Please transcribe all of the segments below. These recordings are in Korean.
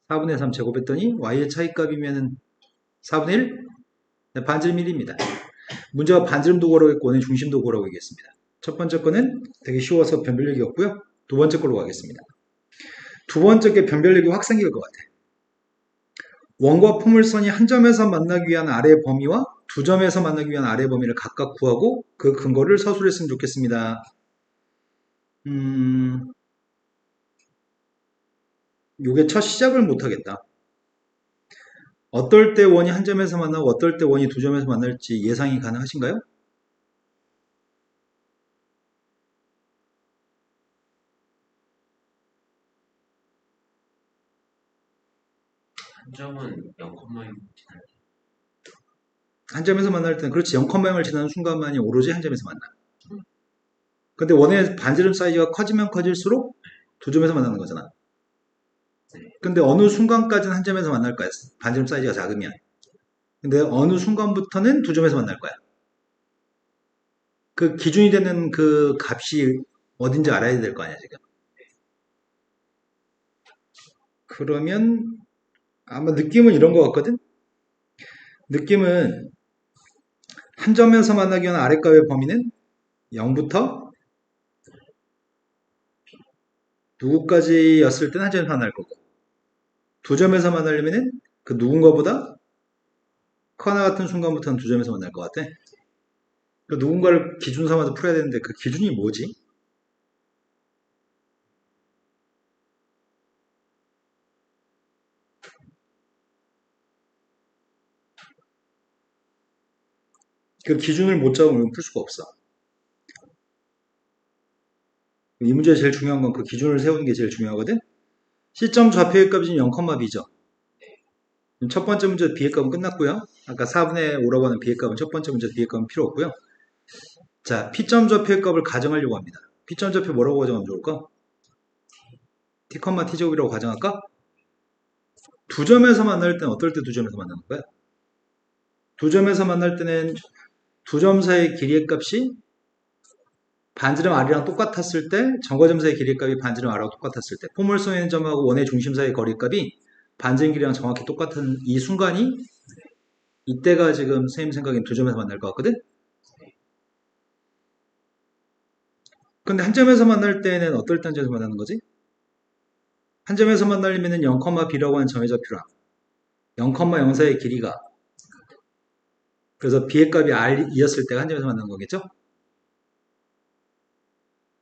4분의 3 제곱했더니 y의 차이값이면은 4분의 1? 네, 반지름 1입니다. 문제가 반지름도 구하라고 원의 중심도 구하라고 얘기했습니다. 첫 번째 거는 되게 쉬워서 변별력이었고요. 두 번째 걸로 가겠습니다. 두 번째 게 변별력이 확생기일 것 같아요. 원과 포물선이 한 점에서 만나기 위한 아래의 범위와 두 점에서 만나기 위한 아래의 범위를 각각 구하고 그 근거를 서술했으면 좋겠습니다. 요게 첫 시작을 못하겠다. 어떨 때 원이 한 점에서 만나고 어떨 때 원이 두 점에서 만날지 예상이 가능하신가요? 한 점은 0,6 지나요. 한 점에서 만날 때는 그렇지 0,0을 지나는 순간만이 오로지 한 점에서 만나. 근데 원의 반지름 사이즈가 커지면 커질수록 두 점에서 만나는 거잖아. 근데 어느 순간까지는 한 점에서 만날 거야. 반지름 사이즈가 작으면. 근데 어느 순간부터는 두 점에서 만날 거야. 그 기준이 되는 그 값이 어딘지 알아야 될 거 아니야, 지금. 그러면 아마 느낌은 이런 것 같거든? 느낌은 한 점에서 만나기 위한 아랫값의 범위는 0부터 누구까지였을 때는 한 점에서 만날 거고 두 점에서 만나려면은 그 누군가보다 커나 같은 순간부터는 두 점에서 만날 것 같아. 그 누군가를 기준 삼아서 풀어야 되는데 그 기준이 뭐지? 그 기준을 못 잡으면 풀 수가 없어. 이 문제에 제일 중요한 건 그 기준을 세우는 게 제일 중요하거든? 시점 좌표의 값이 0,b죠. 첫 번째 문제 b의 값은 끝났고요. 아까 4분의 5라고 하는 b의 값은 첫 번째 문제 b의 값은 필요 없고요. 자, p점 좌표의 값을 가정하려고 합니다. p점 좌표 뭐라고 가정하면 좋을까? t, t제곱이라고 가정할까? 두 점에서 만날 때는 어떨 때 두 점에서 만나는 거야? 두 점에서 만날 때는 두 점 사이의 길이의 값이 반지름 R이랑 똑같았을 때, 정거점 사이의 길이의 값이 반지름 R하고 똑같았을 때, 포물선에 있는 점하고 원의 중심 사이의 거리값이 반지름 길이랑 정확히 똑같은 이 순간이 이때가 지금 선생님 생각엔 두 점에서 만날 것 같거든? 근데 한 점에서 만날 때는 어떨 때 한 점에서 만나는 거지? 한 점에서 만나려면 0,b라고 하는 점의 좌표랑 0,04의 길이가 그래서 b의 값이 r이었을 때가 한 점에서 만나는 거겠죠?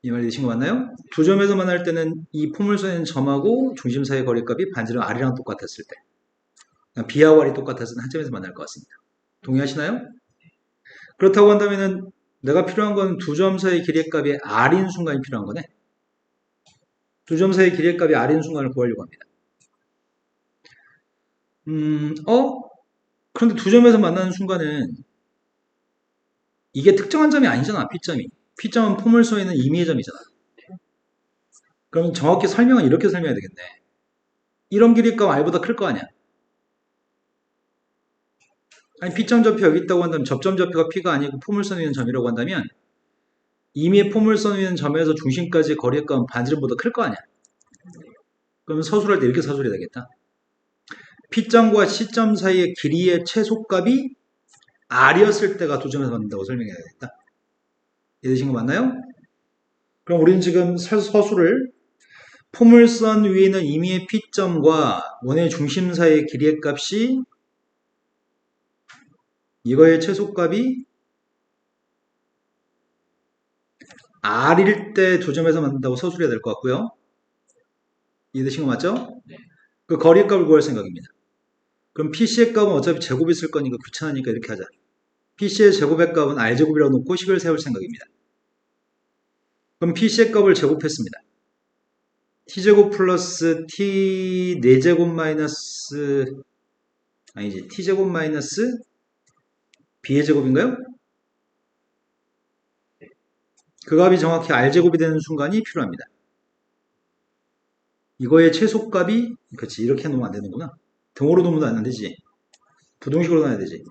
이 말 되신 거 맞나요? 두 점에서 만날 때는 이 포물선에 있는 점하고 중심 사이의 거리값이 반지름 r이랑 똑같았을 때 b하고 r이 똑같았을 때 한 점에서 만날 것 같습니다. 동의하시나요? 그렇다고 한다면 내가 필요한 건 두 점 사이의 길이의 값이 r인 순간이 필요한 거네. 두 점 사이의 길이의 값이 r인 순간을 구하려고 합니다. 그런데 두 점에서 만나는 순간은 이게 특정한 점이 아니잖아, P점이. P점은 포물선에 있는 임의의 점이잖아. 그럼 정확히 설명은 이렇게 설명해야 되겠네. 이런 길이값 R보다 클 거 아니야. 아니, P점 좌표 여기 있다고 한다면 접점 좌표가 P가 아니고 포물선에 있는 점이라고 한다면 임의의 포물선에 있는 점에서 중심까지의 거리의 값은 반지름보다 클 거 아니야. 그러면 서술할 때 이렇게 서술해야 되겠다. P점과 C점 사이의 길이의 최소값이 R이었을 때가 두 점에서 만난다고 설명해야 되겠다. 이해되신 거 맞나요? 그럼 우리는 지금 서술을 포물선 위에 있는 임의의 P점과 원의 중심 사이의 길이의 값이 이거의 최소값이 R일 때 두 점에서 만든다고 서술해야 될 것 같고요. 이해되신 거 맞죠? 네. 그 거리의 값을 구할 생각입니다. 그럼 PC의 값은 어차피 제곱이 있을 거니까 귀찮으니까 이렇게 하자. PC의 제곱의 값은 R제곱이라고 놓고 식을 세울 생각입니다. 그럼 PC의 값을 제곱했습니다. T제곱 플러스 T 4제곱 마이너스 아니지 T제곱 마이너스 B의 제곱인가요? 그 값이 정확히 R제곱이 되는 순간이 필요합니다. 이거의 최소값이 그렇지 이렇게 놓으면 안 되는구나. 등호로 놓으면 안 되지. 부동식으로 놔야 되지.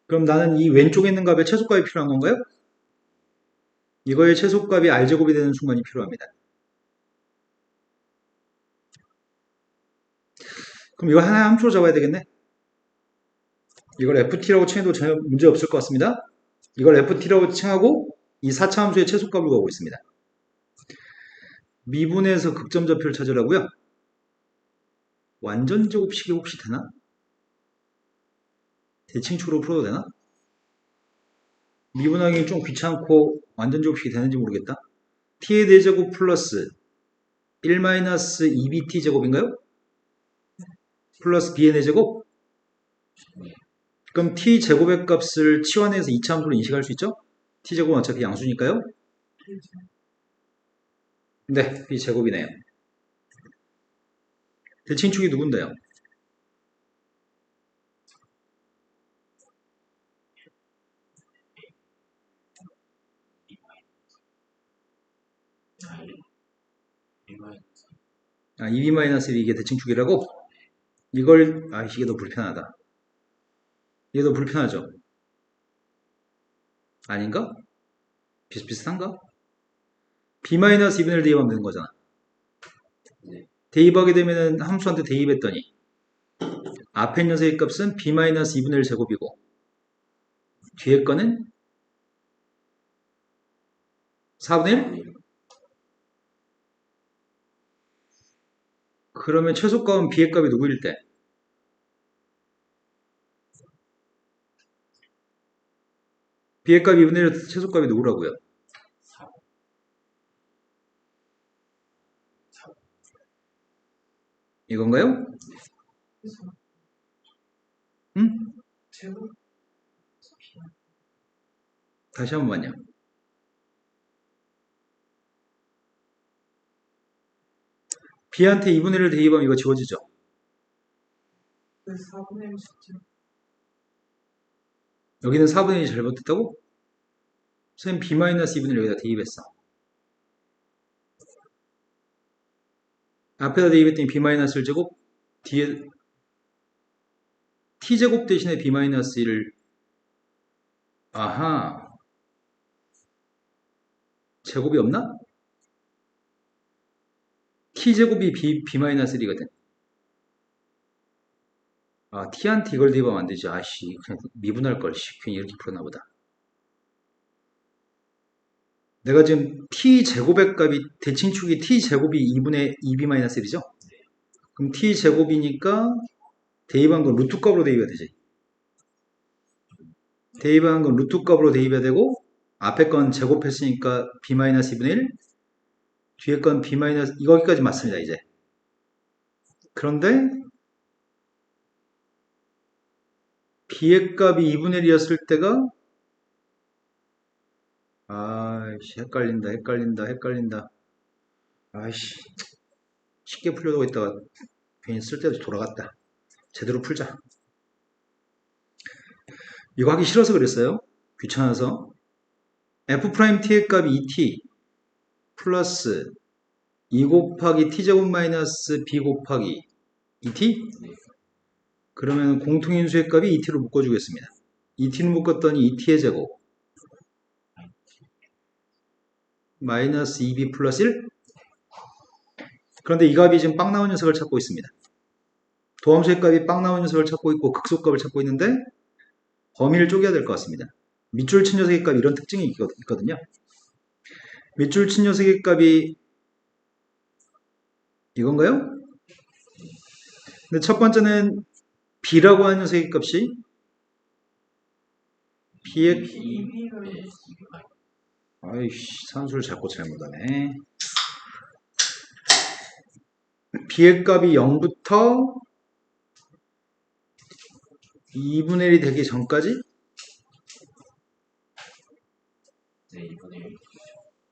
그럼 나는 이 왼쪽에 있는 값의 최소값이 필요한 건가요? 이거의 최소값이 R제곱이 되는 순간이 필요합니다. 그럼 이거 하나의 함수로 잡아야 되겠네. 이걸 ft라고 칭해도 전혀 문제 없을 것 같습니다. 이걸 ft라고 칭하고 이 4차 함수의 최소값을 구하고 있습니다. 미분에서 극점 좌표를 찾으라고요? 완전 제곱식이 혹시 되나? 대칭축으로 풀어도 되나? 미분하기 좀 귀찮고 완전 제곱식이 되는지 모르겠다. t의 대제곱 플러스 1-2bt 제곱인가요? 플러스 b의 4제곱? 그럼 t 제곱의 값을 치환해서 2차 함수로 인식할 수 있죠? t 제곱은 어차피 양수니까요. 네, b 제곱이네요. 대칭축이 누군데요? 아, 2b-1 이게 대칭축이라고? 이걸 이게 더 불편하다. 이게 더 불편하죠? 아닌가? 비슷비슷한가? b-2분의 1 대입하면 되는 거잖아. 대입하게 되면은 함수한테 대입했더니 앞에 녀석의 값은 b-2분의 1 제곱이고 뒤에 거는 4분의 1? 그러면 최소값은 b의 값이 누구일 때? b의 값 2분의 1 최소값이 누구라고요? 이건가요? 응? 다시 한 번만요. b한테 2분의 1을 대입하면 이거 지워지죠? 4분의 1 진짜. 여기는 4분의 1이 잘못됐다고? 선생님 b-2분의 1 여기다 대입했어. 앞에다 대입했더니 b-1 제곱, 뒤에 t제곱 대신에 b-1을 아하, 제곱이 없나? t제곱이 b-1이거든. 아, t한테 이걸 대입하면 안 되지. 아씨, 그냥 미분할 걸. 괜히 이렇게 풀었나 보다. 내가 지금 t제곱의 값이, 대칭축이 t제곱이 2분의 2b-1이죠? 그럼 t제곱이니까 대입한 건 루트 값으로 대입해야 되지. 대입한 건 루트 값으로 대입해야 되고, 앞에 건 제곱했으니까 b-2분의 1, 뒤에 건 b- 이거기까지 맞습니다, 이제. 그런데 b의 값이 2분의 1이었을 때가 아이씨 헷갈린다. 아이씨 쉽게 풀려고 했다가 괜히 쓸데없이 돌아갔다. 제대로 풀자. 이거 하기 싫어서 그랬어요. 귀찮아서. f't의 값이 2t 플러스 2 곱하기 t제곱 마이너스 b 곱하기 2t? 그러면 공통인수의 값이 2t로 묶어주겠습니다. 2t는 묶었더니 2t의 제곱 마이너스 2b 플러스 1? 그런데 이 값이 지금 빵 나온 녀석을 찾고 있습니다. 도함수의 값이 빵 나온 녀석을 찾고 있고 극소값을 찾고 있는데 범위를 쪼개야 될 것 같습니다. 밑줄 친 녀석의 값이 이런 특징이 있거든요. 밑줄 친 녀석의 값이 이건가요? 근데 첫 번째는 b라고 하는 녀석의 값이 b의 아이씨 산수를 자꾸 잘못하네. b의 값이 0부터 2분의 1이 되기 전까지 네, 2분의 1.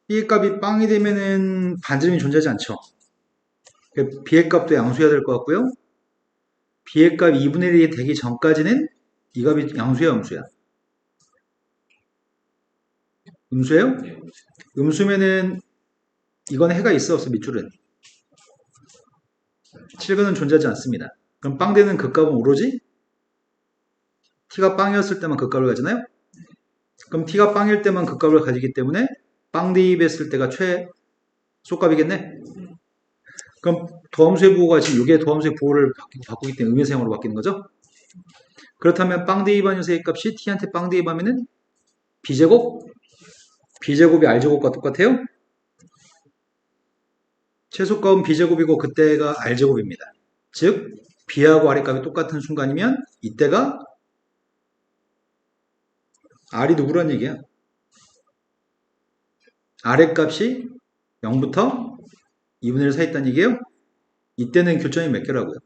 b의 값이 빵이 되면은 반지름이 존재하지 않죠. b의 값도 양수해야 될 것 같고요. b의 값이 2분의 1이 되기 전까지는 이 값이 양수야 음수야? 음수예요? 네, 음수면은 이건 해가 있어 없어 밑줄은? 7근은 존재하지 않습니다. 그럼 빵 되는 극값은 오로지 t가 빵이었을 때만 극값을 가지나요? 그럼 t가 빵일 때만 극값을 가지기 때문에 빵 대입했을 때가 최소값이겠네? 그럼 도함수의 부호가 지금 이게 도함수의 부호를 바꾸기 때문에 음의 사용으로 바뀌는 거죠? 그렇다면 빵 대입한 녀석의 값이 t한테 빵 대입하면은 b제곱? b제곱이 r제곱과 똑같아요? 최소값은 b제곱이고 그때가 r제곱입니다. 즉 b하고 r의 값이 똑같은 순간이면 이때가 r이 누구란 얘기야? r의 값이 0부터 2분의 1 사이 있다는 얘기예요? 이때는 교점이 몇 개라고요?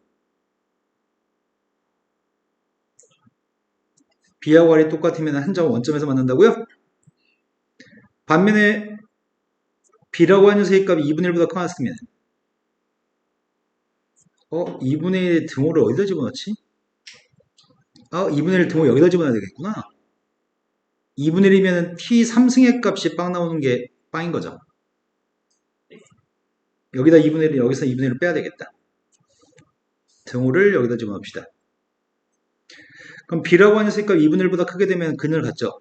b하고 r이 똑같으면 한 점 원점에서 만난다고요? 반면에 b라고 하는 녀석의 값이 2분의 1보다 커졌으면 2분의 1 등호를 어디다 집어넣지? 2분의 1 등호 여기다 집어넣어야 되겠구나. 2분의 1이면 t 3승의 값이 빵 나오는 게 빵인 거죠. 여기다 2분의 1, 여기서 2분의 1을 빼야 되겠다. 등호를 여기다 집어넣읍시다. 그럼 b라고 하는 녀석의 값 2분의 1보다 크게 되면 근을 갖죠.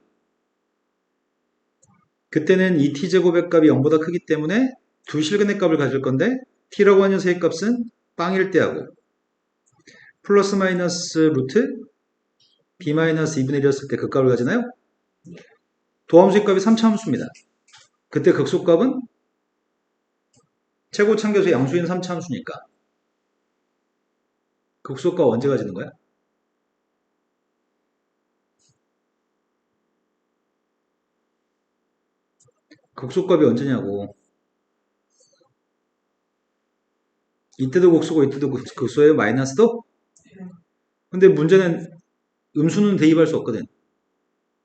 그때는 이 t제곱의 값이 0보다 크기 때문에 두 실근의 값을 가질 건데 t라고 하는 녀석의 값은 빵일 때하고 플러스 마이너스 루트 b 마이너스 2분의 1이었을 때 그 값을 가지나요? 도함수의 값이 3차함수입니다. 그때 극소값은 최고 참계수의 양수인 3차함수니까 극소값 언제 가지는 거야? 극소값이 언제냐고. 이때도 극소고 이때도 극소예요? 마이너스도? 근데 문제는 음수는 대입할 수 없거든.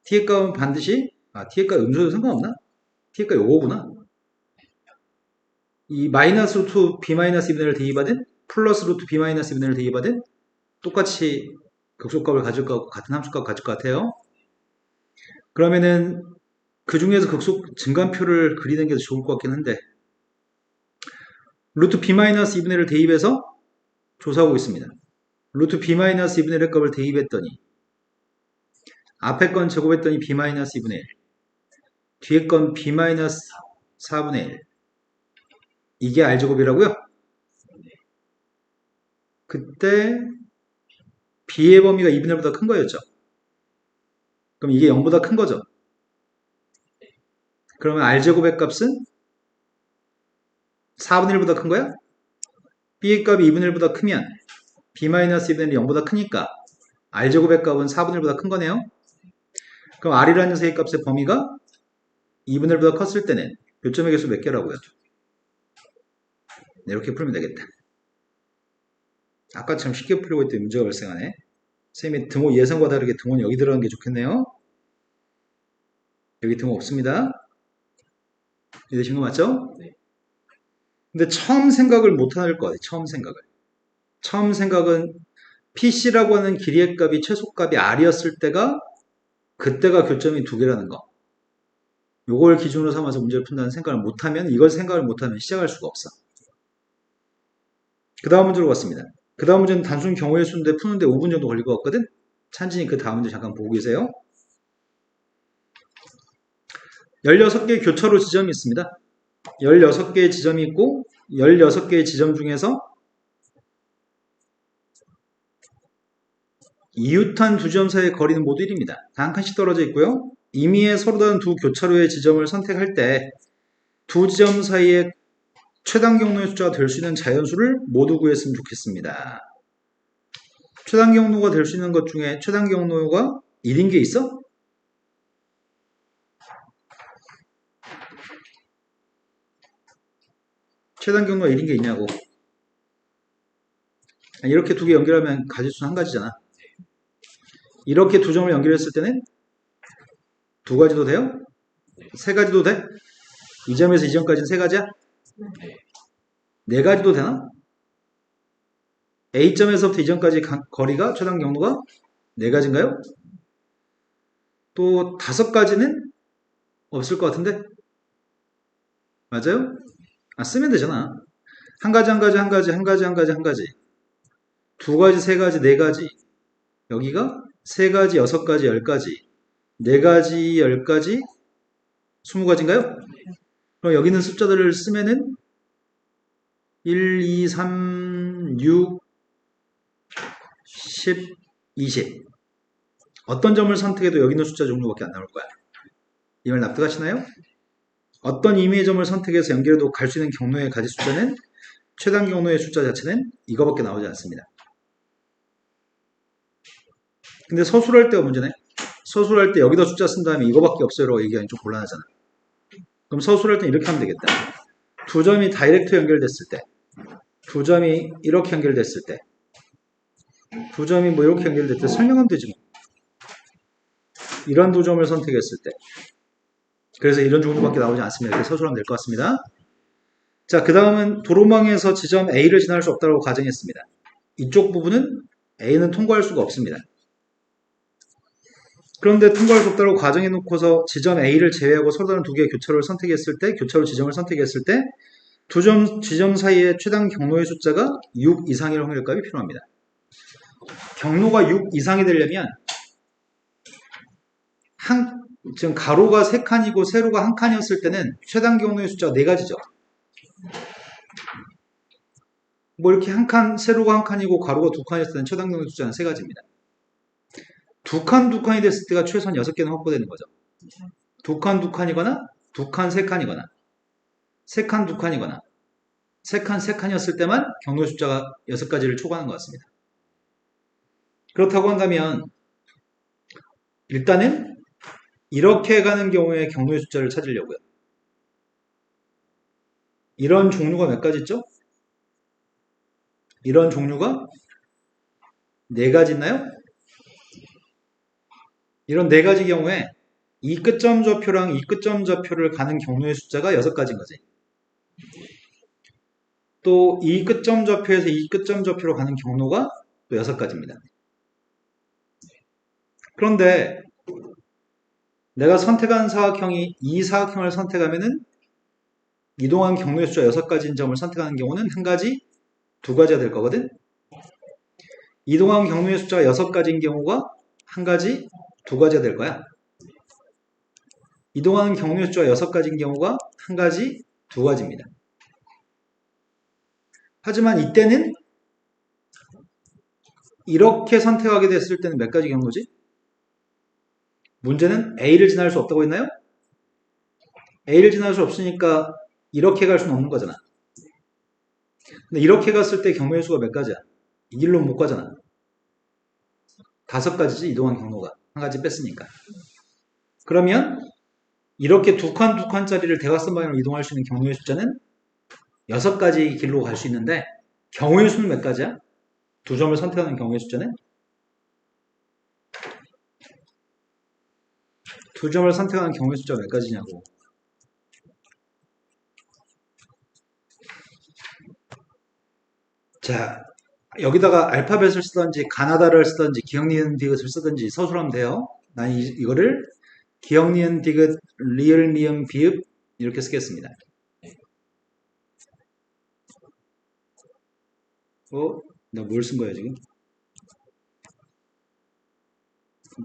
t의 값은 반드시 t의 값 음수도 상관없나? t의 값 요거구나. 이 마이너스 루트 b 마이너스 2분의 1을 대입하든 플러스 루트 b 마이너스 2분의 1을 대입하든 똑같이 극소값을 가질 것 같고 같은 함수값 가질 것 같아요. 그러면은 그 중에서 극소 증간표를 그리는 게 더 좋을 것 같긴 한데 루트 b 마이너스 2분의 1을 대입해서 조사하고 있습니다. 루트 b 마이너스 2분의 1의 값을 대입했더니 앞에 건 제곱했더니 b 마이너스 2분의 1 뒤에 건 b 마이너스 4분의 1 이게 r제곱이라고요? 그때 b의 범위가 2분의 1보다 큰 거였죠. 그럼 이게 0보다 큰 거죠. 그러면 r제곱의 값은 4분의 1보다 큰 거야? b의 값이 2분의 1보다 크면 b-2분의 1이 0보다 크니까 r제곱의 값은 4분의 1보다 큰 거네요. 그럼 r이라는 녀석의 값의 범위가 2분의 1보다 컸을 때는 요점의 개수 몇 개라고요? 네, 이렇게 풀면 되겠다. 아까처럼 쉽게 풀려고 했더니 문제가 발생하네. 선생님이 등호 예상과 다르게 등호는 여기 들어가는 게 좋겠네요. 여기 등호 없습니다. 이해되신 거 맞죠? 네. 근데 처음 생각을 못할 것 같아요. 처음 생각은 PC라고 하는 길이의 값이 최소값이 R이었을 때가 그때가 교점이 두 개라는 거. 요걸 기준으로 삼아서 문제를 푼다는 생각을 못하면 이걸 생각을 못하면 시작할 수가 없어. 그 다음 문제로 갔습니다. 그 다음 문제는 단순 경우의 수인데 푸는데 5분 정도 걸릴 것 같거든? 찬진이 그 다음 문제 잠깐 보고 계세요. 16개의 교차로 지점이 있습니다. 16개의 지점이 있고 16개의 지점 중에서 이웃한 두 점 사이의 거리는 모두 1입니다. 단 한 칸씩 떨어져 있고요. 임의에 서로 다른 두 교차로의 지점을 선택할 때 두 지점 사이의 최단 경로의 숫자가 될 수 있는 자연수를 모두 구했으면 좋겠습니다. 최단 경로가 될 수 있는 것 중에 최단 경로가 1인 게 있어? 최단 경로가 1인 게 있냐고. 이렇게 두 개 연결하면 가지수는 한 가지잖아. 이렇게 두 점을 연결했을 때는 두 가지도 돼요? 세 가지도 돼? 이 점에서 이 점까지는 세 가지야? 네 가지도 되나? A점에서부터 이 점까지 거리가 최단 경로가 네 가지인가요? 또 다섯 가지는 없을 것 같은데? 맞아요? 쓰면 되잖아. 한 가지, 한 가지, 한 가지, 한 가지, 한 가지, 한 가지. 두 가지, 세 가지, 네 가지. 여기가 세 가지, 여섯 가지, 열 가지. 네 가지, 열 가지, 20가지인가요? 그럼 여기 있는 숫자들을 쓰면은 1, 2, 3, 6, 10, 20. 어떤 점을 선택해도 여기 있는 숫자 종류밖에 안 나올 거야. 이 말 납득하시나요? 어떤 임의의 점을 선택해서 연결해도 갈 수 있는 경로의 가지 숫자는 최단 경로의 숫자 자체는 이거밖에 나오지 않습니다. 근데 서술할 때가 문제네. 서술할 때 여기다 숫자 쓴 다음에 이거밖에 없어요라고 얘기하면 좀 곤란하잖아. 그럼 서술할 때 이렇게 하면 되겠다. 두 점이 다이렉트 연결됐을 때, 두 점이 이렇게 연결됐을 때, 두 점이 뭐 이렇게 연결됐을 때 설명하면 되지 뭐. 이런 두 점을 선택했을 때. 그래서 이런 종류밖에 나오지 않습니다. 이렇게 서술하면 될 것 같습니다. 자, 그 다음은 도로망에서 지점 A를 지날 수 없다고 가정했습니다. 이쪽 부분은 A는 통과할 수가 없습니다. 그런데 통과할 수 없다고 가정해 놓고서 지점 A를 제외하고 서로 다른 두 개의 교차로를 선택했을 때, 교차로 지점을 선택했을 때, 두 지점 사이의 최단 경로의 숫자가 6 이상일 확률값이 필요합니다. 경로가 6 이상이 되려면 지금 가로가 3칸이고 세로가 1칸이었을 때는 최단 경로의 숫자가 4가지죠. 뭐 이렇게 한 칸, 세로가 1칸이고 가로가 2칸이었을 때는 최단 경로의 숫자는 3가지입니다. 2칸이 됐을 때가 최소한 6개는 확보되는 거죠. 2칸이거나 2칸, 3칸이거나 3칸, 2칸이거나 3칸, 3칸이었을 때만 경로의 숫자가 6가지를 초과하는 것 같습니다. 그렇다고 한다면 일단은 이렇게 가는 경우에 경로의 숫자를 찾으려고요. 이런 종류가 몇 가지 있죠? 이런 종류가 4가지 있나요? 이런 4가지 경우에 이 끝점 좌표랑 이 끝점 좌표를 가는 경로의 숫자가 6가지인 거지. 또 이 끝점 좌표에서 이 끝점 좌표로 가는 경로가 또 6가지입니다. 그런데 내가 선택한 사각형이 이 사각형을 선택하면은 이동한 경로의 숫자 6가지인 점을 선택하는 경우는 한 가지, 2가지가 될 거거든. 이동한 경로의 숫자가 6가지인 경우가 한 가지, 2가지가 될 거야. 이동하는 경로의 숫자가 6가지인 경우가 한 가지, 2가지입니다. 하지만 이때는 이렇게 선택하게 됐을 때는 몇 가지 경로지? 문제는 A를 지날 수 없다고 했나요? A를 지날 수 없으니까 이렇게 갈 수는 없는 거잖아. 근데 이렇게 갔을 때 경로의 수가 몇 가지야? 이 길로 못 가잖아. 5가지지 이동한 경로가. 한 가지 뺐으니까. 그러면 이렇게 2칸짜리를 대각선 방향으로 이동할 수 있는 경로의 숫자는 6가지 길로 갈 수 있는데 경우의 수는 몇 가지야? 2점을 선택하는 경우의 숫자는 2점을 선택하는 경우의 숫자가 몇 가지냐고. 자, 여기다가 알파벳을 쓰든지 가나다를 쓰든지 기억 니은 디귿을 쓰든지 서술하면 돼요. 난 이거를 기억 니은 디귿 리을 미음 비읍 이렇게 쓰겠습니다. 나 뭘 쓴 거야 지금?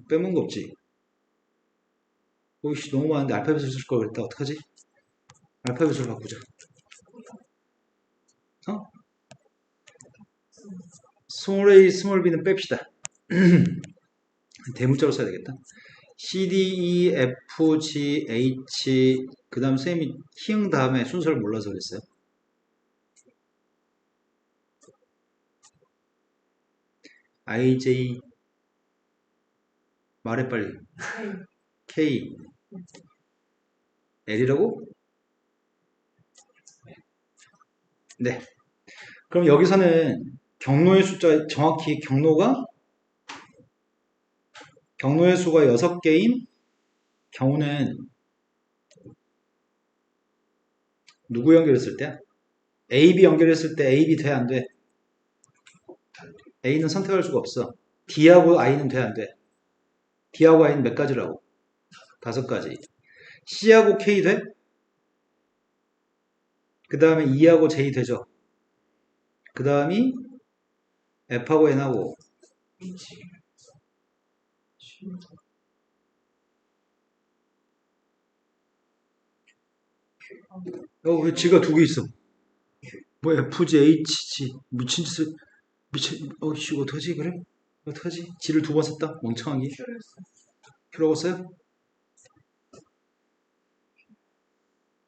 빼먹은 거 없지? 오이씨 너무 많은데 알파벳을 쓸 걸 그랬다. 어떡하지? 알파벳을 바꾸자. 어? 스몰 a, 스몰 b는 뺍시다. 대문자로 써야 되겠다. C, D, E, F, G, H 그 다음 쌤이 히응 다음에 순서를 몰라서 그랬어요. I, J 말해 빨리. K L이라고? 네. 그럼 여기서는 경로의 숫자 정확히 경로의 수가 6개인 경우는 누구 연결했을 때? A, B 연결했을 때 A, B 돼? 안 돼? A는 선택할 수가 없어. D하고 I는 돼? 안 돼? D하고 I는 몇 가지라고? 5가지. C하고 K 돼? 그 다음에 E하고 J 되죠? 그 다음이 F하고 N하고 왜 G가 2개 있어? 뭐 F지 H지 미친 짓을 어씨 어떡하지 그래? 어떡하지? G를 두 번 썼다 멍청하게 Q라고 써요?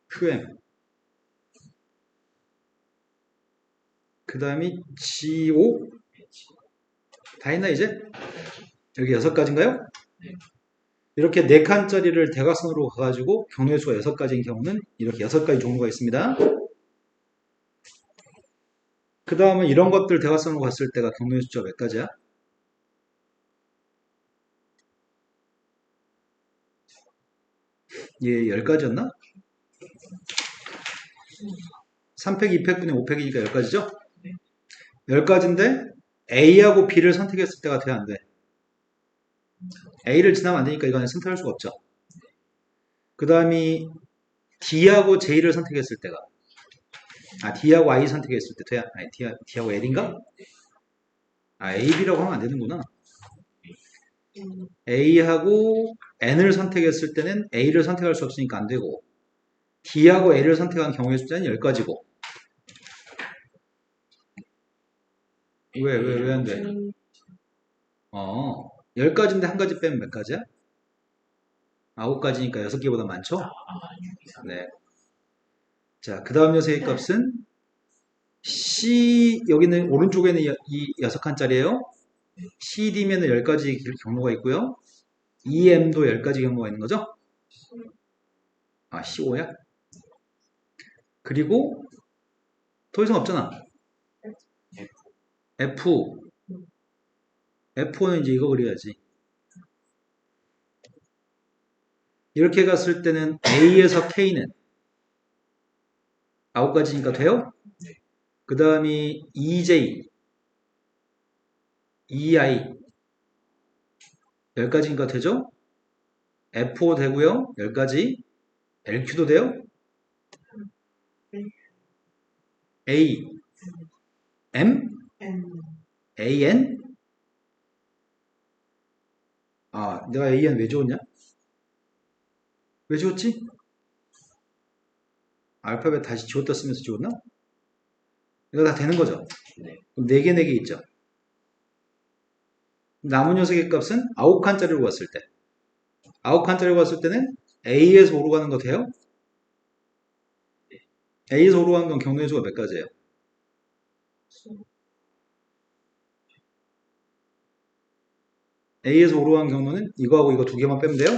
QM 그 다음이 GO 다 했나 이제? 여기 6가지인가요? 이렇게 4칸짜리를 대각선으로 가가지고 경우의 수가 6가지인 경우는 이렇게 6가지 종류가 있습니다. 그 다음은 이런 것들 대각선으로 갔을 때가 경우의 수가 몇 가지야? 얘 10가지였나? 3팩, 2팩분의 5팩이니까 10가지죠? 10가지인데 A하고 B를 선택했을 때가 돼, 안 돼? A를 지나면 안 되니까 이거는 선택할 수가 없죠. 그 다음이 D하고 J를 선택했을 때가 D하고 I 선택했을 때 돼야? 아니, D하고 L인가? A, B라고 하면 안 되는구나. A하고 N을 선택했을 때는 A를 선택할 수 없으니까 안 되고 D하고 L을 선택한 경우의 숫자는 10가지고 왜 안 돼? 10가지인데 한 가지 빼면 몇 가지야? 9가지니까 6개보다 많죠? 네. 자, 그 다음 녀석의 값은 C, 여기는 오른쪽에는 이 6칸짜리예요. CD면은 10가지 경로가 있고요. EM도 10가지 경로가 있는 거죠? C5야? 그리고 더 이상 없잖아. F5는 이제 이거 그려야지. 이렇게 갔을 때는 A에서 K는 9가지니까 돼요? 그 다음이 EJ, EI 10가지니까 되죠? F5 되고요. 10가지. LQ도 돼요? A, M, AN? 내가 AN 왜 지웠냐? 왜 지웠지? 알파벳 다시 지웠다 쓰면서 지웠나? 이거 다 되는 거죠? 그럼 4개, 4개 있죠? 남은 녀석의 값은 9칸짜리로 갔을 때. 9칸짜리로 갔을 때는 A에서 O로 가는 거 돼요? A에서 O로 가는 건 경우의 수가 몇 가지예요? A에서 O로 가는 경우는 이거하고 이거 2개만 빼면 돼요?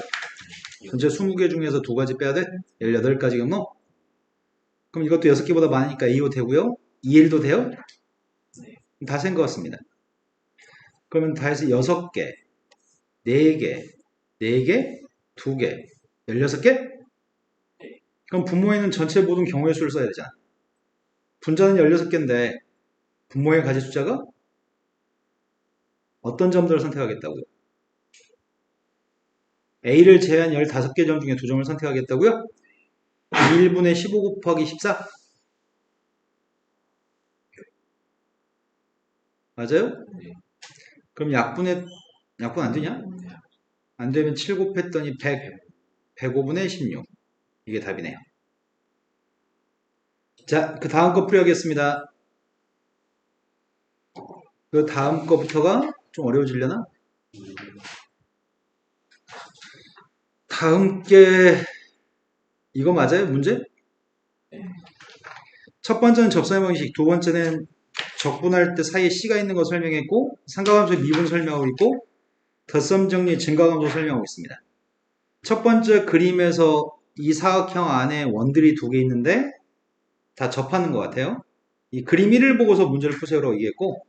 전체 20개 중에서 2가지 빼야 돼? 18가지 경로? 그럼 이것도 6개보다 많으니까 AO 되고요. EL도 돼요? 다 센 것 같습니다. 그러면 다 해서 6개, 4개, 4개, 2개, 16개? 그럼 분모에는 전체 모든 경우의 수를 써야 되잖아. 분자는 16개인데 분모의 가지 숫자가 어떤 점들을 선택하겠다고요? A를 제한 15개 점 중에 2점을 선택하겠다고요? 1분의 15 곱하기 14? 맞아요? 그럼 약분 안 되냐? 안 되면 7 곱했더니 100, 105분의 16. 이게 답이네요. 자, 그 다음 거 풀이하겠습니다. 그 다음 거부터가 좀 어려워지려나? 다음 게 이거 맞아요? 문제? 첫 번째는 접선의 방식, 두 번째는 적분할 때 사이에 C가 있는 거 설명했고 삼각함수의 미분 설명하고 있고 덧셈 정리 증가함수 설명하고 있습니다. 첫 번째 그림에서 이 사각형 안에 원들이 2개 있는데 다 접하는 것 같아요. 이 그림 1을 보고서 문제를 푸세요라고 얘기했고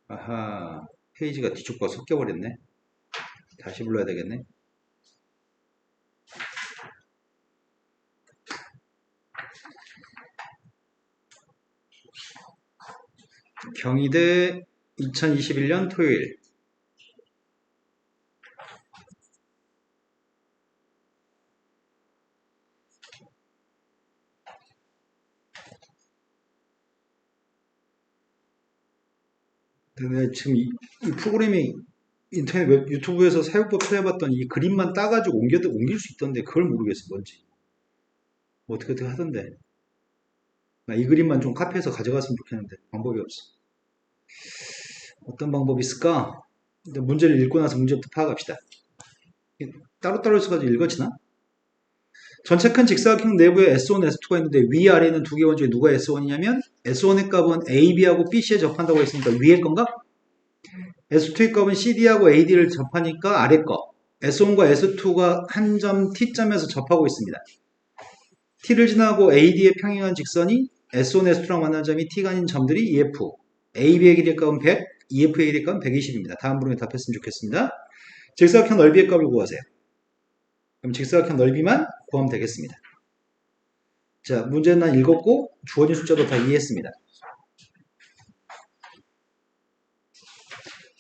아하 페이지가 뒤쪽과 섞여버렸네. 다시 불러야 되겠네. 경희대 2021년 토요일 근데 지금 이 프로그램이 인터넷 유튜브에서 사용법 찾아봤더니 이 그림만 따가지고 옮길 수 있던데 그걸 모르겠어 뭔지. 뭐 어떻게 하던데. 나 이 그림만 좀 카피해서 가져갔으면 좋겠는데 방법이 없어. 어떤 방법이 있을까? 일단 문제를 읽고 나서 문제부터 파악합시다. 따로따로 있어가지고 읽어지나? 전체 큰 직사각형 내부에 S1, S2가 있는데 위아래에 있는 두 개 원중에 누가 S1이냐면 S1의 값은 AB하고 BC에 접한다고 했으니까 위에 건가? S2의 값은 CD하고 AD를 접하니까 아래 거. S1과 S2가 한 점 T점에서 접하고 있습니다. T를 지나고 AD에 평행한 직선이 S1, S2랑 만나는 점이 T가 아닌 점들이 EF. AB의 길이의 값은 100, EF의 길이의 값은 120입니다. 다음 부분에 답했으면 좋겠습니다. 직사각형 넓이의 값을 구하세요. 그럼 직사각형 넓이만 구하면 되겠습니다. 자, 문제는 난 읽었고 주어진 숫자도 다 이해했습니다.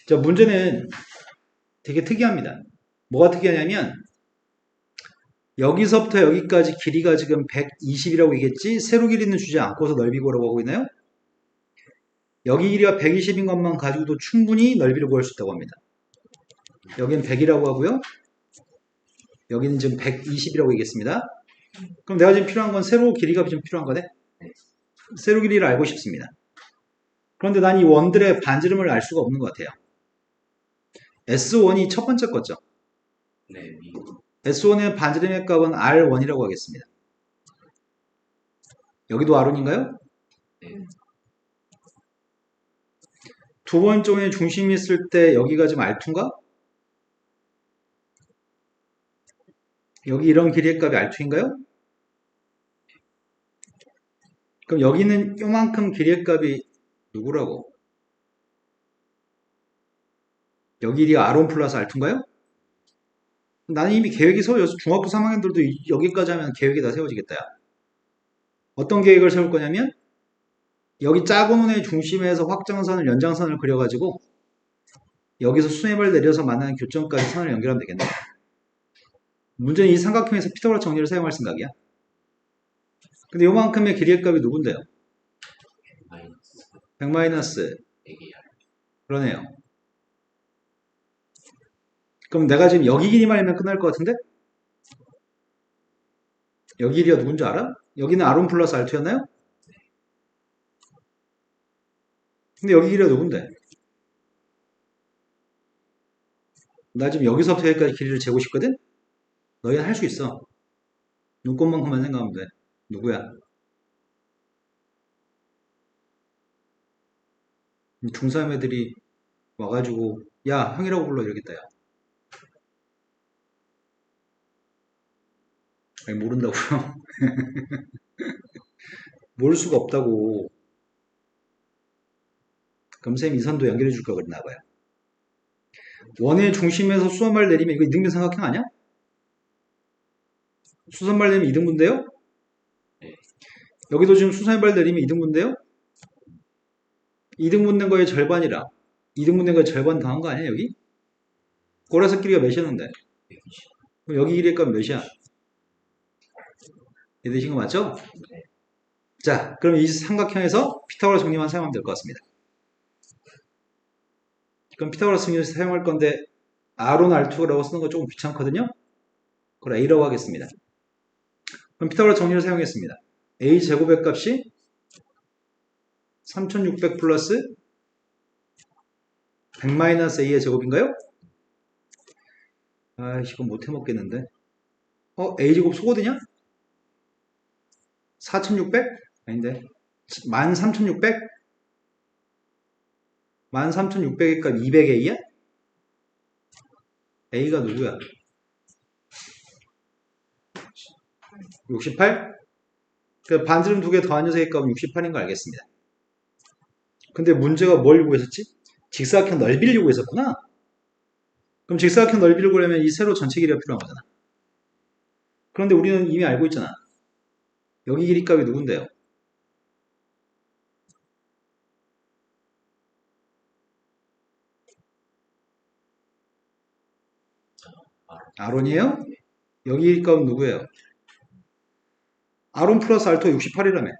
자, 문제는 되게 특이합니다. 뭐가 특이하냐면 여기서부터 여기까지 길이가 지금 120이라고 얘기했지 세로 길이는 주지 않고서 넓이 구하라고 하고 있나요? 여기 길이가 120인 것만 가지고도 충분히 넓이를 구할 수 있다고 합니다. 여기는 100이라고 하고요. 여기는 지금 120이라고 얘기했습니다. 그럼 내가 지금 필요한 건 세로 길이가 좀 필요한 거네? 세로 길이를 알고 싶습니다. 그런데 난 이 원들의 반지름을 알 수가 없는 것 같아요. S1이 첫 번째 거죠. 네, S1의 반지름의 값은 R1이라고 하겠습니다. 여기도 R1인가요? 네. 두 번째에 중심이 있을 때 여기가 지금 R2인가? 여기 이런 길이의 값이 R2인가요? 그럼 여기는 요만큼 길이의 값이 누구라고? 여기 길이가 R1 플러스 R2인가요? 나는 이미 계획이 세워져서 중학교 3학년들도 여기까지 하면 계획이 다 세워지겠다. 어떤 계획을 세울 거냐면 여기 작은 원의 중심에서 확장선을 연장선을 그려가지고 여기서 수렴을 내려서 만나는 교점까지 선을 연결하면 되겠네. 문제는 이 삼각형에서 피타고라스 정리를 사용할 생각이야. 근데 요만큼의 길이의 값이 누군데요? 100 마이너스 100이야. 그러네요. 그럼 내가 지금 여기 길이만 알면 끝날 것 같은데? 여기 길이가 누군지 알아? 여기는 R1 플러스 R2였나요? 근데 여기 길이가 누군데? 나 지금 여기서부터 여기까지 길이를 재고 싶거든? 너희는 할 수 있어. 눈꽃만큼만 생각하면 돼. 누구야? 중3 애들이 와가지고 야 형이라고 불러 이러겠다 야. 아니 모른다고요? 모를 수가 없다고. 그럼 쌤 이선도 연결해 줄 걸 그랬나 봐요. 원의 중심에서 수선발 내리면 이거 이등변 삼각형 아니야? 수선발 내리면 이등분인데요? 여기도 지금 수선발 내리면 이등분인데요? 이등분 된 거의 절반이라 이등분 된 거의 절반 더한 거 아니야 여기? 꼬라서 길이가 몇이었는데? 120. 그럼 여기 길이의 값 몇이야? 이해되신 거 맞죠? 자, 그럼 이 삼각형에서 피타고라스 정리만 사용하면 될 것 같습니다. 그럼 피타고라스 정리를 사용할 건데 R온 R2라고 쓰는 거 조금 귀찮거든요? 그걸 A라고 하겠습니다. 그럼 피타고라스 정리를 사용했습니다. A 제곱의 값이 3600 플러스 100 마이너스 A의 제곱인가요? 아, 이건 못 해먹겠는데. A 제곱 소거드냐? 4600? 아닌데. 13600? 13600의 값 200A야? A가 누구야? 68? 그 반지름 두 개 더한 녀석의 값은 68인 거 알겠습니다. 근데 문제가 뭘 요구했었지? 직사각형 넓이를 요구했었구나. 그럼 직사각형 넓이를 구하려면 이 세로 전체 길이가 필요한 거잖아. 그런데 우리는 이미 알고 있잖아. 여기 길이 값이 누군데요? R온이에요? 여기 길이 값은 누구예요? R1 플러스 R2 68이라며.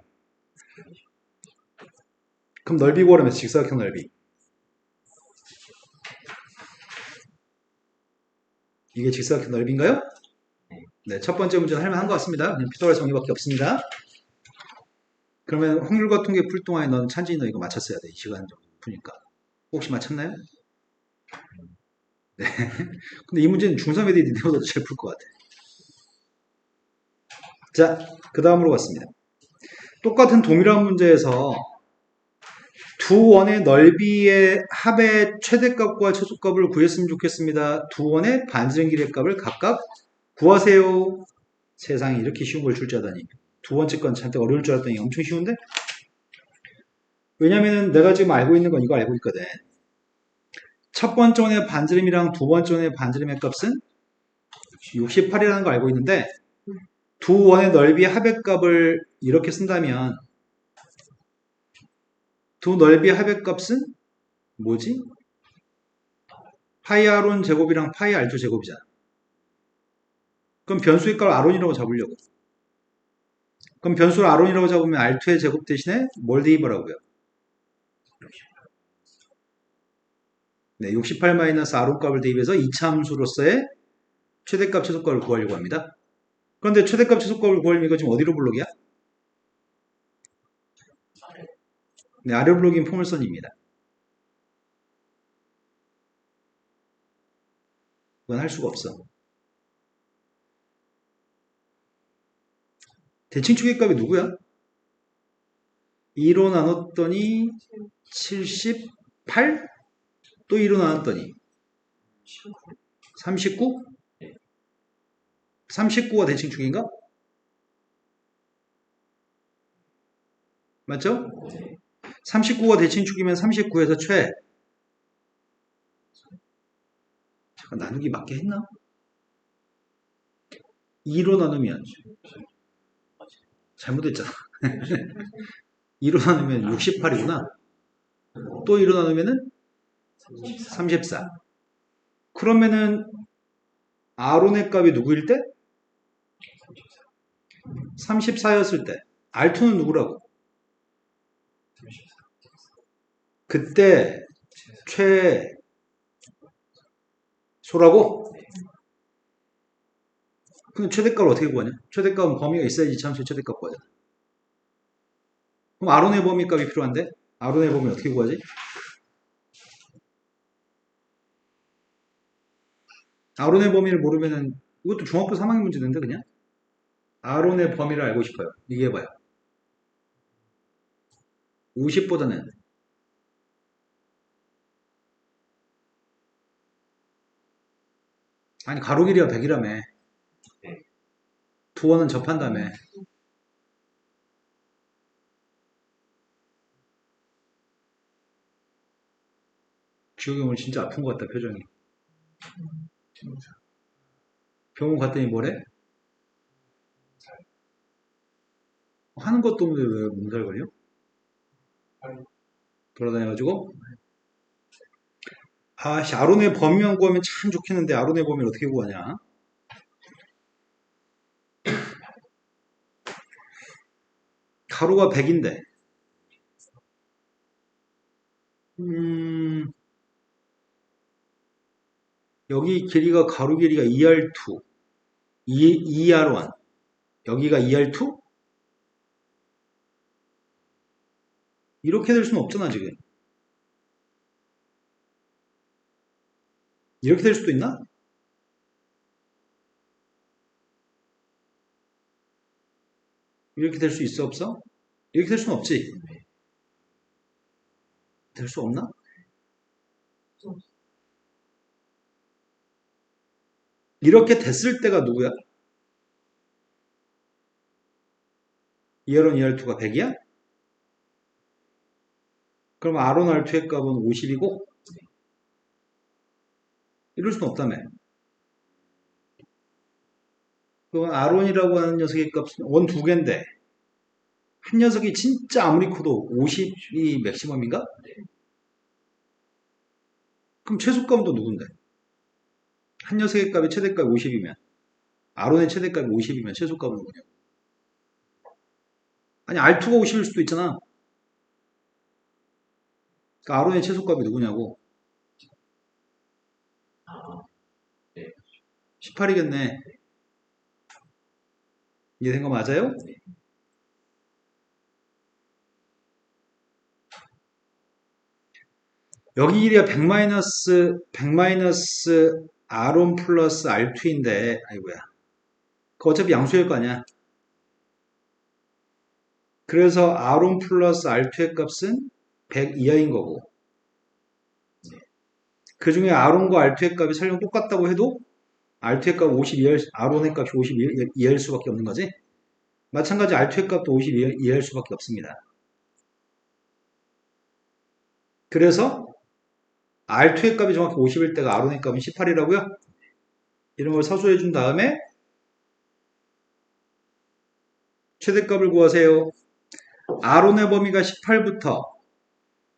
그럼 넓이 구하려면 직사각형 넓이. 이게 직사각형 넓이인가요? 네, 첫 번째 문제는 할만한 것 같습니다. 그냥 피타고라스 정리밖에 없습니다. 그러면 확률과 통계 풀 동안에 넌 찬진이 너 이거 맞췄어야 돼. 이 시간 정도 푸니까. 혹시 맞췄나요? 네. 근데 이 문제는 중3 애들이 내보다도 잘 풀 것 같아. 자, 그 다음으로 갔습니다. 똑같은 동일한 문제에서 두 원의 넓이의 합의 최대값과 최소값을 구했으면 좋겠습니다. 두 원의 반지름 길이의 값을 각각 구하세요. 세상에 이렇게 쉬운 걸 줄 줄 알다니. 두 번째 건 잔뜩 어려울 줄 알았더니 엄청 쉬운데? 왜냐면은 내가 지금 알고 있는 건 이거 알고 있거든. 첫 번째 원의 반지름이랑 두 번째 원의 반지름의 값은 68이라는 걸 알고 있는데 두 원의 넓이의 합의 값을 이렇게 쓴다면 두 넓이의 합의 값은 뭐지? 파이 r1 제곱이랑 파이 r2 제곱이잖아. 그럼 변수의 값을 r1이라고 잡으려고. 그럼 변수를 r1이라고 잡으면 r2의 제곱 대신에 뭘 대입하라고요? 네, 68-r1 값을 대입해서 이차함수로서의 최대값 최소값을 구하려고 합니다. 그런데 최대값 최소값을 구하려면 이거 지금 어디로 블록이야? 네, 아래 블록인 포물선입니다. 그건 할 수가 없어. 대칭축의 값이 누구야? 2로 나눴더니 78? 또 2로 나눴더니 39? 39가 대칭축인가? 맞죠? 39가 대칭축이면 39에서 최. 잠깐 나누기 맞게 했나? 2로 나누면 잘못했잖아. 2로 나누면 68이구나. 또 2로 나누면은 34. 그러면은 R온의 값이 누구일 때? 34였을 때. R2는 누구라고? 그때 최소라고? 그럼 최대값을 어떻게 구하냐? 최대값은 범위가 있어야지 참수의 최대값 구하잖아. 그럼 R온의 범위 값이 필요한데? R온의 범위 어떻게 구하지? R온의 범위를 모르면은 이것도 중학교 3학년 문제인데 그냥? R온의 범위를 알고 싶어요. 얘기해봐요. 50보다는 아니 가로 길이가 100이라며. 두원은 접한다며. 기억이 오늘 진짜 아픈 것 같다 표정이. 병원 갔더니 뭐래? 하는 것도 없는데 왜 몸살 걸려? 돌아다녀가지고 아론의 범위만 구하면 참 좋겠는데 아론의 범위를 어떻게 구하냐? 가로가 100인데 여기 길이가 가로 길이가 2R2 2R1 여기가 2R2? 이렇게 될 수는 없잖아 지금. 이렇게 될 수도 있나? 이렇게 될 수 있어 없어? 이렇게 될 수는 없지. 될 수 없나? 이렇게 됐을 때가 누구야? 2R1, 2R2가 100이야? 그럼 R1, R2의 값은 50이고 이럴 수는 없다며. 그럼 R1이라고 하는 녀석의 값은 원 두 개인데 한 녀석이 진짜 아무리 커도 50이 맥시멈인가? 그럼 최소값은 또 누군데? 한 녀석의 값이 최대값이 50이면 R온의 최대값이 50이면 최소값은 뭐냐? 아니 R2가 50일 수도 있잖아. 그러니까 R온의 최소값이 누구냐고. 아, 네. 18이겠네. 이해된 거 맞아요? 여기 길이가 100 R1 플러스 R2인데, 아이고야. 그 어차피 양수일 거 아니야. 그래서 R1 플러스 R2의 값은 100 이하인 거고, 그 중에 R1과 R2의 값이 설령 똑같다고 해도 R2의 값 50 이하일, R1의 값이 50 이하일 수밖에 없는 거지. 마찬가지 R2의 값도 50 이하일 수밖에 없습니다. 그래서 R2의 값이 정확히 50일 때가 R1의 값은 18이라고요? 이런 걸 서술해 준 다음에 최대값을 구하세요. R1의 범위가 18부터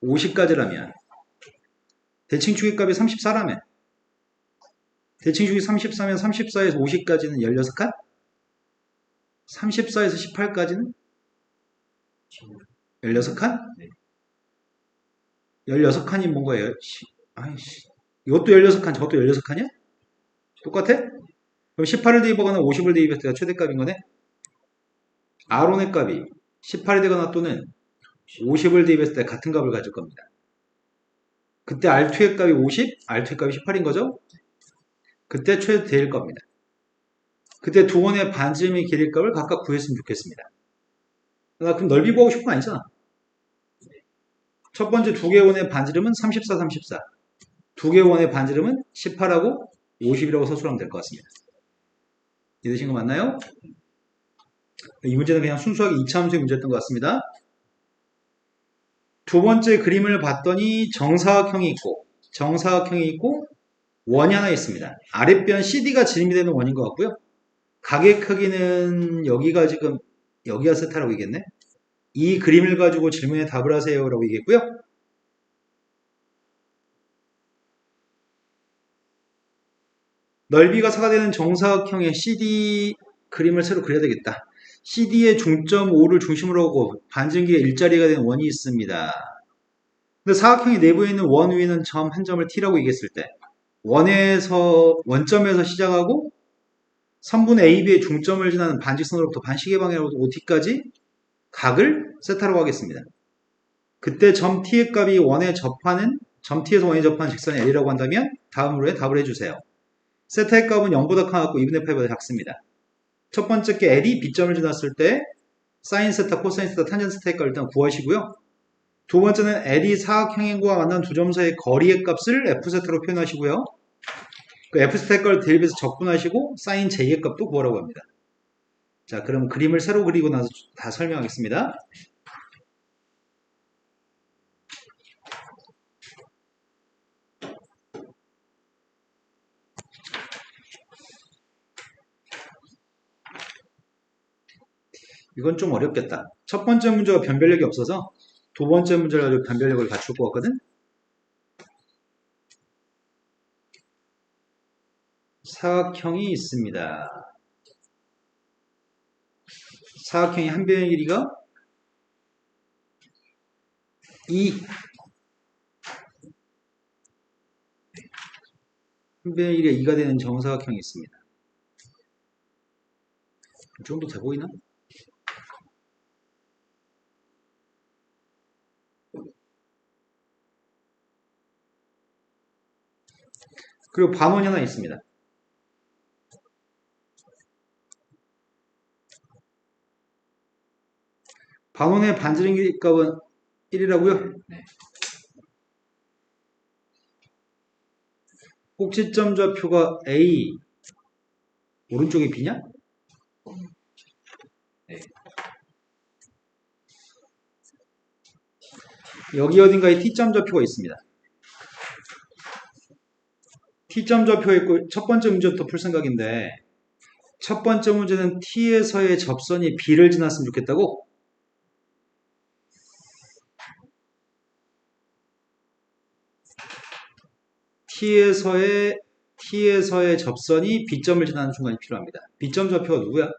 50까지라면 대칭축의 값이 34라면 대칭축이 34면 34에서 50까지는 16칸? 34에서 18까지는 16칸? 16칸이 뭔가예요? 아이씨. 이것도 16칸, 저것도 16칸이야? 똑같아? 그럼 18을 대입하거나 50을 대입했을 때가 최대값인 거네? R1의 값이 18이 되거나 또는 50을 대입했을 때 같은 값을 가질 겁니다. 그때 R2의 값이 50, R2의 값이 18인 거죠? 그때 최대일 겁니다. 그때 두 원의 반지름의 길이 값을 각각 구했으면 좋겠습니다. 나 그럼 넓이 구하고 싶은 거 아니잖아. 첫 번째 두 개의 원의 반지름은 34, 34. 두 개의 원의 반지름은 18하고 50이라고 서술하면 될 것 같습니다. 이해되신 거 맞나요? 이 문제는 그냥 순수하게 2차 함수의 문제였던 것 같습니다. 두 번째 그림을 봤더니 정사각형이 있고 원이 하나 있습니다. 아랫변 CD가 지름이 되는 원인 것 같고요. 각의 크기는 여기가 지금 여기가 세타라고 얘기했네. 이 그림을 가지고 질문에 답을 하세요 라고 얘기했고요. 넓이가 4가 되는 정사각형의 CD 그림을 새로 그려야 되겠다. CD의 중점 5를 중심으로 하고 반증기가 일자리가 되는 원이 있습니다. 근데 사각형의 내부에 있는 원 위에는 점 한 점을 T라고 얘기했을 때 원점에서 시작하고 선분 AB의 중점을 지나는 반직선으로부터 반시계 방향으로 OT까지 각을 세타라고 하겠습니다. 그때 점 T의 값이 점 T에서 원에 접하는 직선이 L이라고 한다면 다음으로의 답을 해주세요. 세타의 값은 0보다 커갖고 2분의 8보다 작습니다. 첫 번째 게 L이 B점을 지났을 때 사인 세타, 코사인 세타, 탄젠 세타의 값을 일단 구하시고요. 두 번째는 L이 사각형과 만난 두 점 사이의 거리의 값을 F세타로 표현하시고요. 그 F세타의 값을 대입해서 적분하시고 사인 J의 값도 구하라고 합니다. 자, 그럼 그림을 새로 그리고 나서 다 설명하겠습니다. 이건 좀 어렵겠다. 첫 번째 문제가 변별력이 없어서 두 번째 문제를 가지고 변별력을 갖출 것 같거든. 사각형이 있습니다. 사각형의 한 변의 길이가 2. 한 변의 길이가 2가 되는 정사각형이 있습니다. 이 정도 돼 보이나? 그리고 반원이 하나 있습니다. 반원의 반지름 길이 값은 1이라고요? 네. 꼭지점 좌표가 A, 오른쪽이 B냐? 네. 여기 어딘가에 T점 좌표가 있습니다. T점 좌표가 있고 첫 번째 문제부터 풀 생각인데 첫 번째 문제는 T에서의 접선이 B를 지났으면 좋겠다고? T에서의 접선이 B점을 지나는 순간이 필요합니다. B점 좌표가 누구야?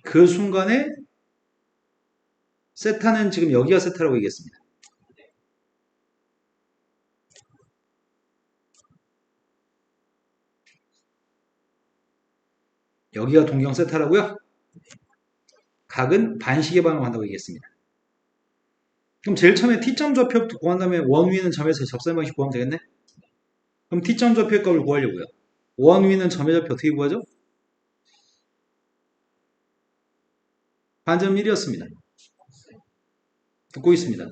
그 순간에 세타는 지금 여기가 세타라고 얘기했습니다. 여기가 동경 세타라고요? 각은 반시계 방향으로 한다고 얘기했습니다. 그럼 제일 처음에 t점 좌표부터 구한 다음에 원 위는 점에서 접선 방식 구하면 되겠네? 그럼 t점 좌표의 값을 구하려고요. 원 위는 점의 좌표 어떻게 구하죠? 반점 1이었습니다. 듣고 있습니다.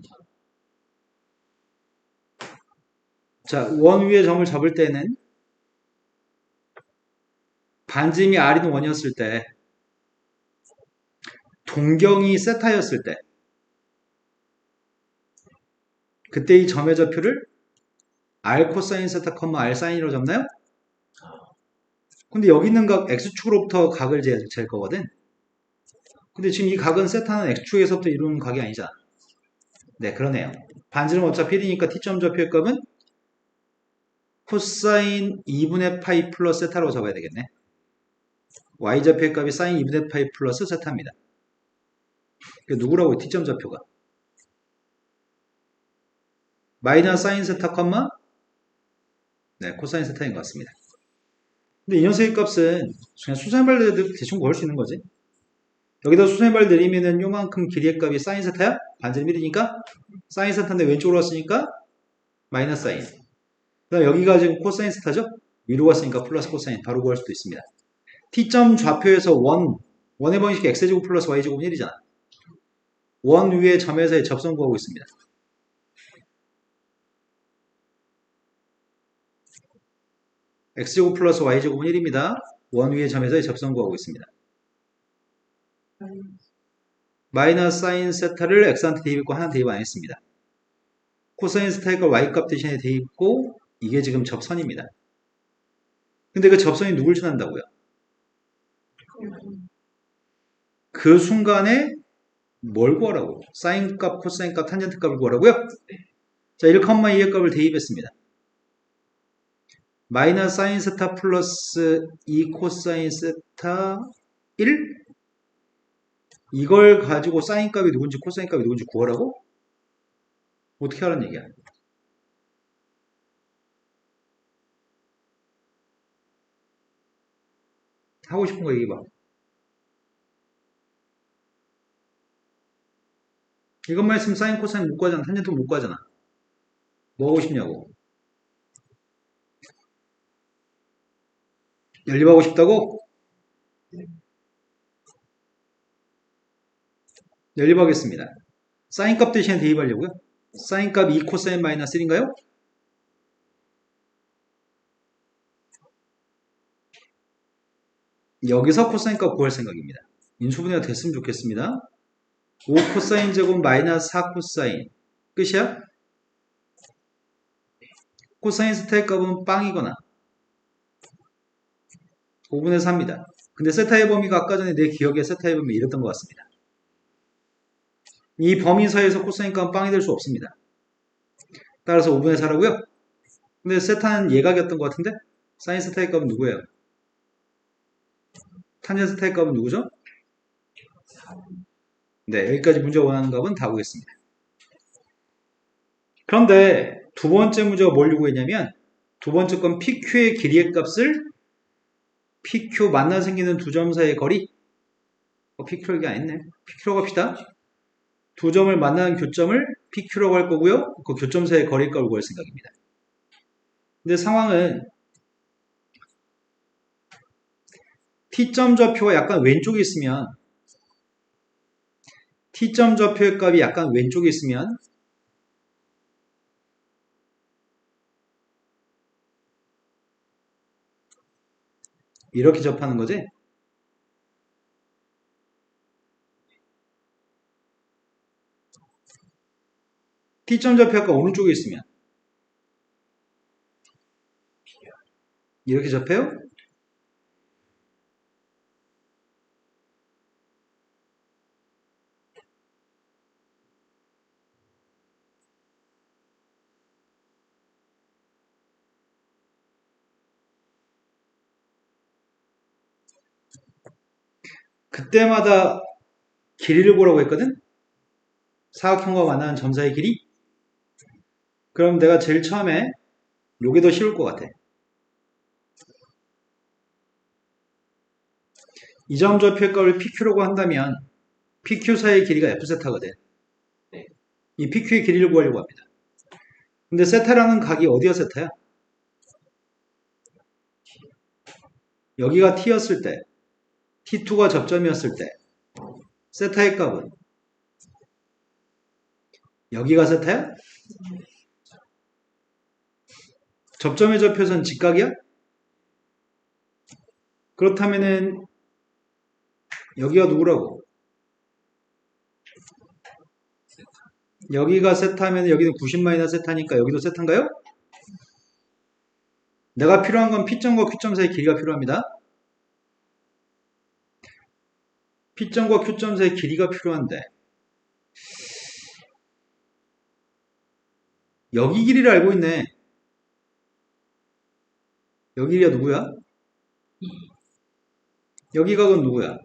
자, 원 위에 점을 잡을 때는 반지름이 r인 원이었을 때, 동경이 세타였을 때, 그때 이 점의 좌표를 r 코사인 세타, r 사인으로 잡나요? 근데 여기 있는 각 x축으로부터 각을 잴 거거든. 근데 지금 이 각은 세타는 x축에서부터 이루는 각이 아니잖아. 네, 그러네요. 반지름 어차피 1이니까 t점 좌표의 값은 코사인 2분의 파이 플러스 세타로 잡아야 되겠네. y좌표의 값이 사인 2분의 파이 플러스 세타입니다. 누구라고 t점 좌표가? 마이너스 사인 세타, 네, 코사인 세타인 것 같습니다. 근데 이 녀석의 값은 그냥 수선발 내도 대충 구할 수 있는 거지. 여기다 수선발 내리면은 요만큼 길이의 값이 사인 세타야? 반지름 1이니까 사인 세타인데 왼쪽으로 왔으니까 마이너스 사인. 그 다음 여기가 지금 코사인 세타죠? 위로 갔으니까 플러스 코사인 바로 구할 수도 있습니다. t점 좌표에서 원의 방식이 x제곱 플러스 y제곱은 1이잖아. 원 위에 점에서의 접선 구하고 있습니다. x제곱 플러스 y제곱은 1입니다. 원 위에 점에서의 접선 구하고 있습니다. 마이너스 사인 세타를 x한테 대입했고 하나는 대입 안 했습니다. 코사인 세타의 값 y값 대신에 대입했고 이게 지금 접선입니다. 근데 그 접선이 누굴 지난다고요? 그 순간에 뭘 구하라고? 사인 값, 코사인 값, 탄젠트 값을 구하라고요? 자, 1,2의 값을 대입했습니다. 마이너스 사인 세타 플러스 2 코사인 세타 1? 이걸 가지고 사인 값이 누군지 코사인 값이 누군지 구하라고? 어떻게 하라는 얘기야? 하고 싶은 거 얘기해봐. 이것만 했으면 사인 코사인 못 구하잖아. 탄젠트 못 구하잖아. 뭐 하고 싶냐고? 연립하고 싶다고? 연립하겠습니다. 사인 값 대신에 대입하려고요. 사인 값 2 코사인 마이너스 1인가요? 여기서 코사인 값 구할 생각입니다. 인수분해가 됐으면 좋겠습니다. 5 코사인 제곱 마이너스 4 코사인 끝이야? 코사인 세타의 값은 빵이거나 5분의 4입니다. 근데 세타의 범위가 아까 전에 내 기억에 세타의 범위 이랬던 것 같습니다. 이 범위 사이에서 코사인 값은 빵이 될 수 없습니다. 따라서 5분의 4라고요? 근데 세타는 예각이었던 것 같은데? 사인 세타의 값은 누구예요? 탄젠 세타의 값은 누구죠? 네, 여기까지 문제가 원하는 값은 다 구했습니다. 그런데 두 번째 문제가 뭘 요구했냐면 두 번째 건 PQ의 길이의 값을 PQ 만나 생기는 두 점 사이의 거리 PQ로 얘기 안 했네. PQ로 갑시다. 두 점을 만나는 교점을 PQ라고 할 거고요. 그 교점 사이의 거리값을 구할 생각입니다. 근데 상황은 T점 좌표가 약간 왼쪽에 있으면 T점 좌표의 값이 약간 왼쪽에 있으면 이렇게 접하는 거지. T점 좌표가 오른쪽에 있으면 이렇게 접해요. 그때마다 길이를 보라고 했거든. 사각형과 만나는 점 사이의 길이. 그럼 내가 제일 처음에 요게 더 쉬울 것 같아. 이 점 좌표의 값을 PQ라고 한다면 PQ 사이의 길이가 F세타거든. 네. 이 PQ의 길이를 구하려고 합니다. 근데 세타라는 각이 어디가 세타야? 여기가 T였을 때, T2가 접점이었을 때 세타의 값은 여기가 세타야? 접점의 좌표선 직각이야? 그렇다면은 여기가 누구라고? 여기가 세타면 여기는 90 세타니까 여기도 세타인가요? 내가 필요한 건 P점과 Q점 사이 길이가 필요합니다. P점과 Q점 사이 길이가 필요한데 여기 길이를 알고 있네. 여기 길이가 누구야? 여기 각은 누구야?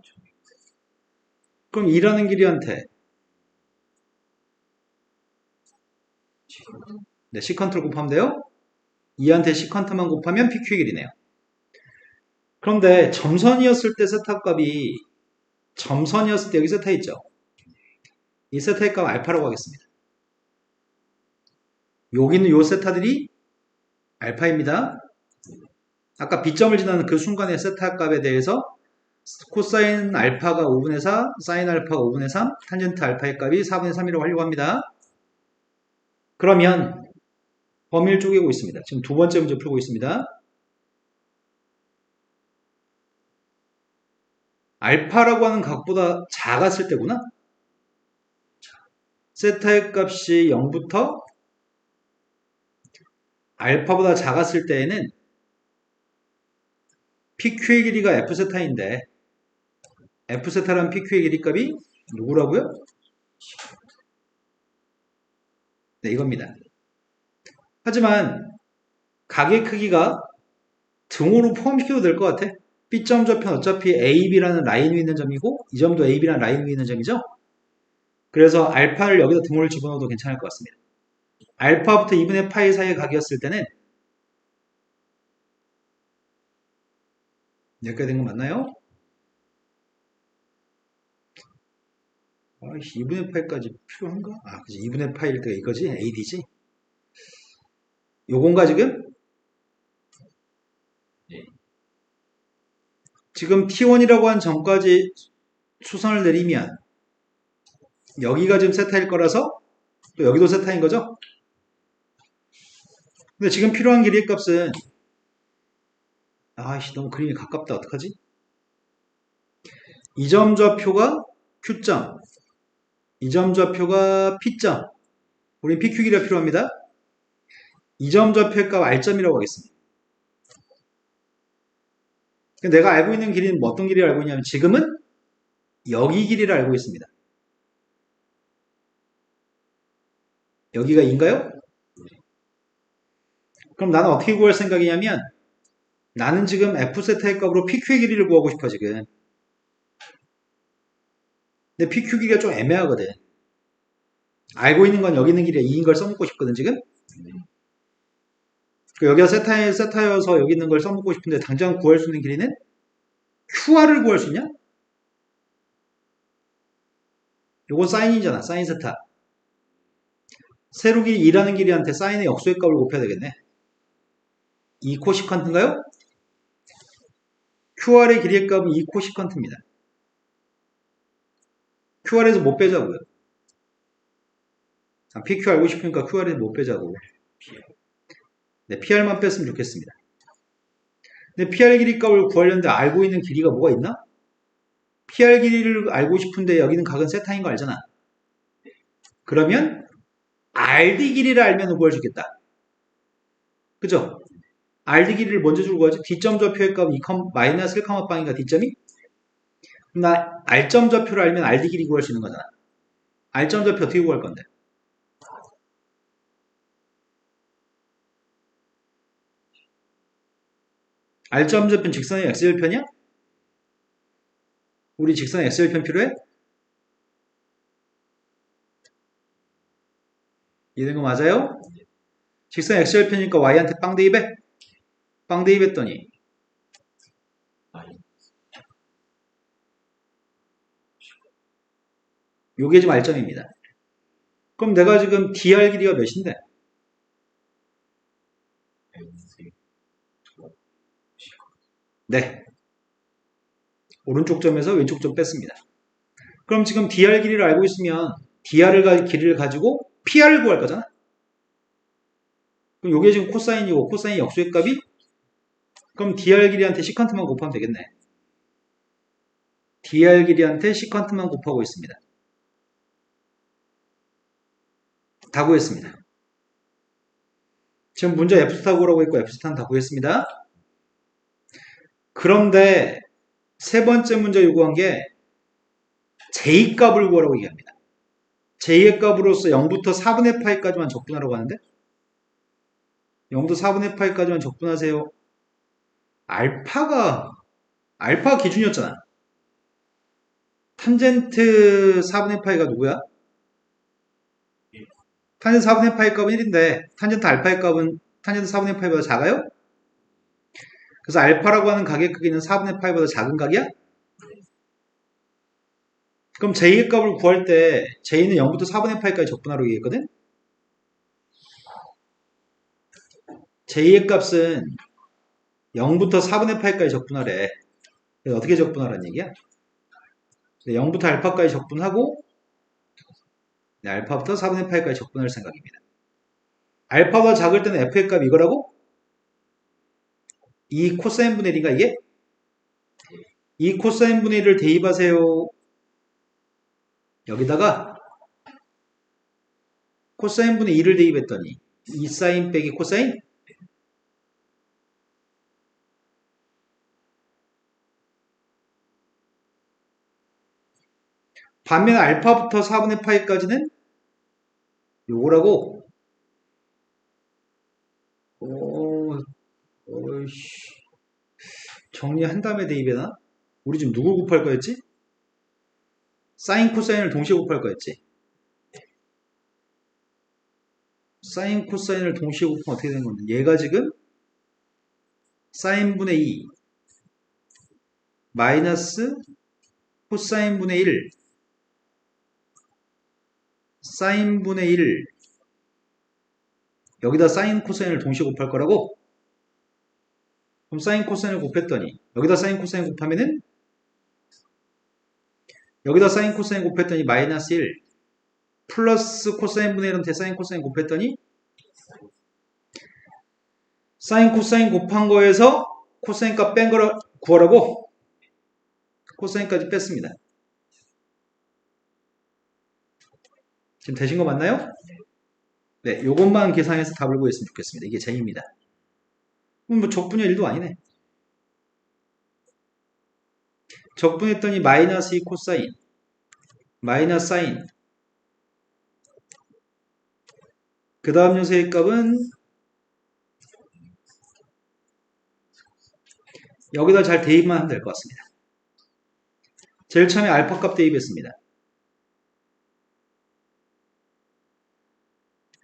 그럼 2라는 길이한테 네, 시컨트를 곱하면 돼요? 2한테 시컨트만 곱하면 PQ의 길이네요. 그런데 점선이었을 때 세타 값이 점선이었을 때 여기 세타 있죠? 이 세타의 값 알파라고 하겠습니다. 여기 있는 요 세타들이 알파입니다. 아까 B점을 지나는 그 순간의 세타 값에 대해서 코사인 알파가 5분의 4, 사인 알파가 5분의 3, 탄젠트 알파의 값이 4분의 3이라고 하려고 합니다. 그러면 범위를 쪼개고 있습니다. 지금 두 번째 문제 풀고 있습니다. 알파라고 하는 각보다 작았을 때구나. 세타의 값이 0부터 알파보다 작았을 때에는 PQ의 길이가 F세타인데 F세타라는 PQ의 길이 값이 누구라고요? 네, 이겁니다. 하지만 각의 크기가 등호로 포함시켜도 될 것 같아. B점 좌표는 어차피 AB라는 라인 위 있는 점이고 이 점도 AB라는 라인 위 있는 점이죠. 그래서 알파를 여기다 등호를 집어넣어도 괜찮을 것 같습니다. 알파부터 2분의 파이 사이의 각이었을 때는 여기까지 된 거 맞나요? 아이씨, 2분의 파이까지 필요한가? 아, 그치. 2분의 파이일 때가 이거지? AD지? 요건가 지금? 네. 지금 T1이라고 한 점까지 수선을 내리면 여기가 지금 세타일 거라서 또 여기도 세타인 거죠? 근데 지금 필요한 길이의 값은 아이씨 너무 그림이 가깝다. 어떡하지? 이 점 좌표가 Q점, 이 점 좌표가 P점. 우린 PQ 길이가 필요합니다. 이 점 좌표의 값 R점이라고 하겠습니다. 내가 알고 있는 길이는 뭐 어떤 길이를 알고 있냐면 지금은 여기 길이를 알고 있습니다. 여기가 2인가요? 그럼 나는 어떻게 구할 생각이냐면 나는 지금 F세타의 값으로 PQ의 길이를 구하고 싶어 지금. 근데 PQ 길이가 좀 애매하거든. 알고 있는 건 여기 있는 길이가 2인 걸 써먹고 싶거든 지금. 여기가 세타여서 여기 있는 걸 써먹고 싶은데 당장 구할 수 있는 길이는 QR을 구할 수 있냐? 요거 사인이잖아. 사인 세타. 세로 길이 2라는 길이한테 사인의 역수의 값을 곱해야 되겠네. 2 코시컨트인가요? QR의 길이의 값은 2 코시컨트입니다. QR에서 못 빼자고요. PQ 알고 싶으니까 QR에서 못 빼자고. 네, PR만 뺐으면 좋겠습니다. 근데 PR 길이 값을 구하려는데 알고 있는 길이가 뭐가 있나? PR 길이를 알고 싶은데 여기는 각은 세타인 거 알잖아. 그러면 RD 길이를 알면 구할 수 있겠다. 그죠? RD 길이를 먼저 주고 가지. D점 좌표의 값은 2, 마이너스 1, 빵인가 D점이? 나 R점 좌표를 알면 RD 길이 구할 수 있는 거잖아. R점 좌표 어떻게 구할 건데? R점 좌표는 직선의 X절편이야? 우리 직선의 X절편 필요해? 이해된 거 맞아요? 직선 X절편이니까 Y한테 빵 대입해? 빵 대입했더니 요게 지금 알점입니다. 그럼 내가 지금 dr 길이가 몇인데? 네. 오른쪽 점에서 왼쪽 점 뺐습니다. 그럼 지금 dr 길이를 알고 있으면 길이를 가지고 pr을 구할 거잖아. 그럼 요게 지금 코사인이고 코사인 역수의 값이 그럼 dr 길이한테 시컨트만 곱하면 되겠네. dr 길이한테 시컨트만 곱하고 있습니다. 다 구했습니다. 지금 문제 F스타 구라고 있고 F스타는 다 구했습니다. 그런데 세 번째 문제 요구한 게 J값을 구하라고 얘기합니다. J의 값으로서 0부터 4분의 파이까지만 적분하라고 하는데 0부터 4분의 파이까지만 적분하세요. 알파가 기준이었잖아. 탄젠트 4분의 파이가 누구야? 탄젠트 4분의 파이 값은 1인데 탄젠트 알파의 값은 탄젠트 4분의 파이보다 작아요? 그래서 알파라고 하는 각의 크기는 4분의 파이보다 작은 각이야? 그럼 J의 값을 구할 때 J는 0부터 4분의 파이까지 적분하라고 얘기했거든? J의 값은 0부터 4분의 파이까지 적분하래. 그래서 어떻게 적분하라는 얘기야? 0부터 알파까지 적분하고 알파부터 4분의 파이까지 적분할 생각입니다. 알파보다 작을 때는 f의 값 이거라고? 2 코사인 분의 1인가 이게? 2 코사인 분의 1을 대입하세요. 여기다가 코사인 분의 2를 대입했더니 2 사인 빼기 코사인? 반면 알파부터 4분의 파이까지는 요거라고 정리한 다음에 대입해나? 우리 지금 누구 곱할 거였지? 사인 코사인을 동시에 곱할 거였지? 사인 코사인을 동시에 곱하면 어떻게 되는 건데? 얘가 지금 사인 분의 2 마이너스 코사인 분의 1 사인 분의 1 여기다 사인 코사인을 동시에 곱할 거라고? 그럼 사인 코사인을 곱했더니 여기다 사인 코사인 곱하면은 여기다 사인 코사인 곱했더니 마이너스 1 플러스 코사인 분의 1한테 사인 코사인 곱했더니 사인 코사인 곱한 거에서 코사인 값 뺀 거를 구하라고 코사인까지 뺐습니다. 지금 되신 거 맞나요? 네, 요것만 계산해서 답을 구했으면 좋겠습니다. 이게 J입니다. 그럼 뭐 적분이 1도 아니네. 적분했더니 마이너스 2 코사인 마이너스 사인 그 다음 녀석의 값은 여기다 잘 대입만 하면 될 것 같습니다. 제일 처음에 알파 값 대입했습니다.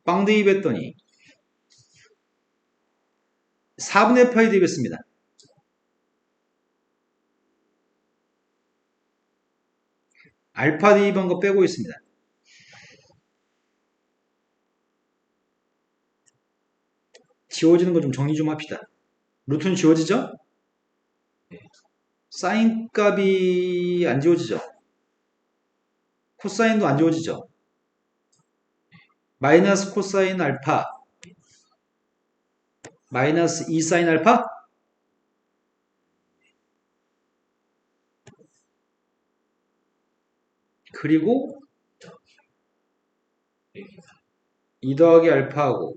빵 대입했더니 4분의 파이 대입했습니다. 알파 대입한 거 빼고 있습니다. 지워지는 거 좀 정리 좀 합시다. 루트는 지워지죠? 사인 값이 안 지워지죠? 코사인도 안 지워지죠? 마이너스 코사인 알파 마이너스 2 사인 알파 그리고 2 더하기 알파하고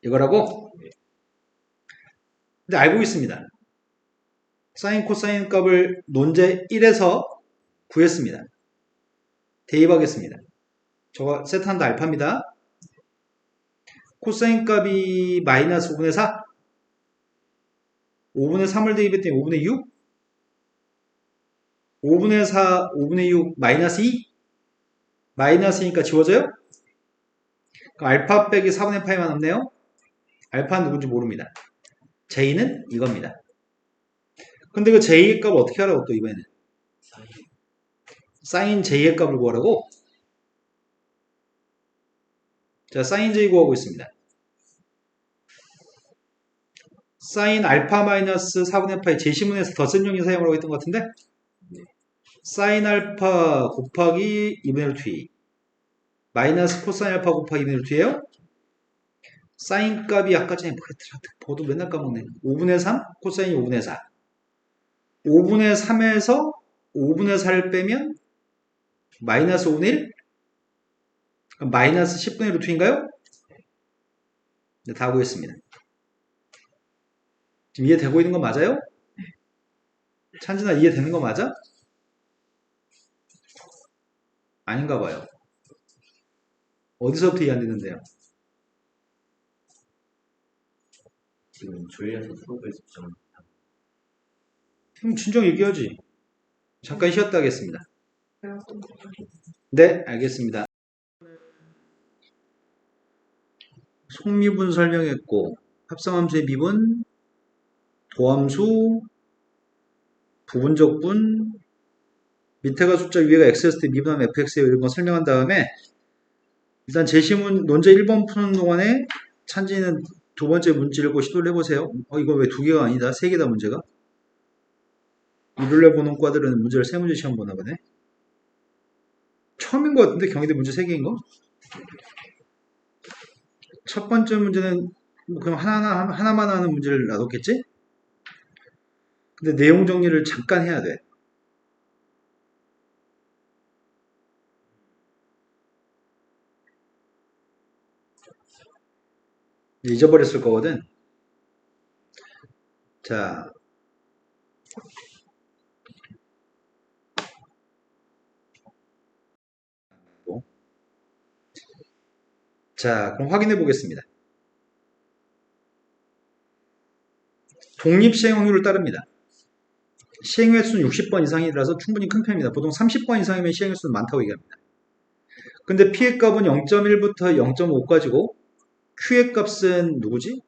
이거라고? 근데 알고 있습니다. 사인 코사인 값을 논제 1에서 구했습니다. 대입하겠습니다. 저거 세트한다 알파입니다. 코사인 값이 마이너스 5분의 4 5분의 3을 대입했더니 5분의 6 5분의 4 5분의 6 마이너스 2 마이너스니까 지워져요? 알파 빼기 4분의 파이만 남네요. 알파는 누군지 모릅니다. J는 이겁니다. 근데 그 J의 값을 어떻게 하라고 또 이번에는 사인 J의 값을 구하라고? 자, 사인 J 구하고 있습니다. 사인 알파 마이너스 4분의 파이 제시문에서 덧셈 용리 사용하라고 했던 것 같은데? 사인 알파 곱하기 2분의 루트 2 마이너스 코사인 알파 곱하기 2분의 루트 2에요? 사인 값이 아까 전에 뭐였더라? 보도 맨날 까먹네. 5분의 3? 코사인이 5분의 4. 5분의 3에서 5분의 4를 빼면 마이너스 5분의 1? 그럼 마이너스 10분의 루트 2인가요? 네, 다 구했습니다. 지금 이해되고 있는 거 맞아요? 찬진아 이해되는 거 맞아? 아닌가 봐요. 어디서부터 이해 안 되는데요? 지금 졸려서 수업을 좀 그럼 진정 얘기하지. 잠깐 쉬었다 하겠습니다. 네, 알겠습니다. 속미분 설명했고 합성함수의 미분, 도함수, 부분적분, 밑에가 숫자 위에가 x였을 때 미분하면 fx예요. 이런 거 설명한 다음에 일단 제시문 논제 1번 푸는 동안에 찬지는 두 번째 문제 읽고 시도를 해보세요. 이거 왜 두 개가 아니다? 세 개다 문제가. 일요일에 보는 과들은 문제를 세 문제 시험 보나 보네. 처음인 것 같은데 경희대 문제 세 개인 거? 첫 번째 문제는 뭐 그냥 하나만 하는 문제를 놔뒀겠지? 근데 내용 정리를 잠깐 해야 돼. 잊어버렸을 거거든. 자, 그럼 확인해 보겠습니다. 독립시행 확률을 따릅니다. 시행 횟수는 60번 이상이라서 충분히 큰 편입니다. 보통 30번 이상이면 시행 횟수는 많다고 얘기합니다. 근데 P의 값은 0.1부터 0.5까지고 Q의 값은 누구지?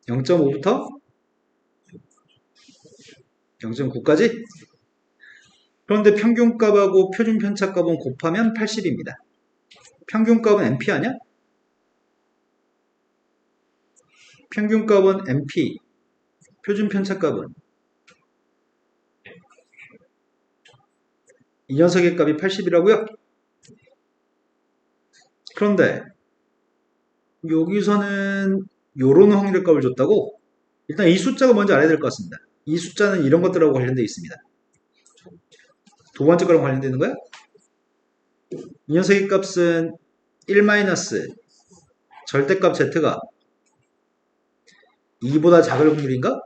0.5부터 0.9까지? 그런데 평균값하고 표준 편차값은 곱하면 80입니다. 평균값은 NP 아니야? 평균값은 NP, 표준 편차값은 이 녀석의 값이 80이라고요? 그런데 여기서는 요런 확률의 값을 줬다고? 일단 이 숫자가 먼저 알아야 될 것 같습니다. 이 숫자는 이런 것들하고 관련되어 있습니다. 두 번째 거랑 관련되는 거야? 이 녀석의 값은 1 마이너스 절대값 z가 2보다 작을 확률인가?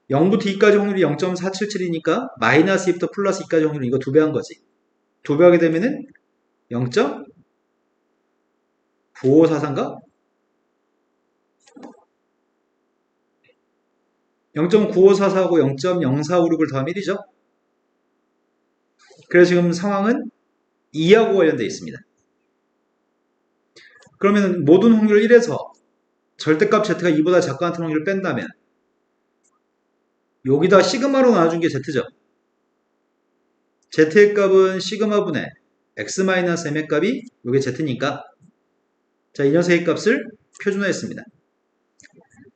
0부터 2까지 확률이 0.477이니까 마이너스 2부터 플러스 2까지 확률은 이거 2배 한 거지. 2배 하게 되면은 0.9543인가? 0.9544하고 0.0456을 더하면 1이죠. 그래서 지금 상황은 2하고 관련되어 있습니다. 그러면 모든 확률 1에서 절대값 z가 2보다 작고 같은 확률을 뺀다면 여기다 시그마로 나눠준 게 z죠. z의 값은 시그마분의 x-m의 값이 이게 z니까 자, 이 녀석의 값을 표준화했습니다.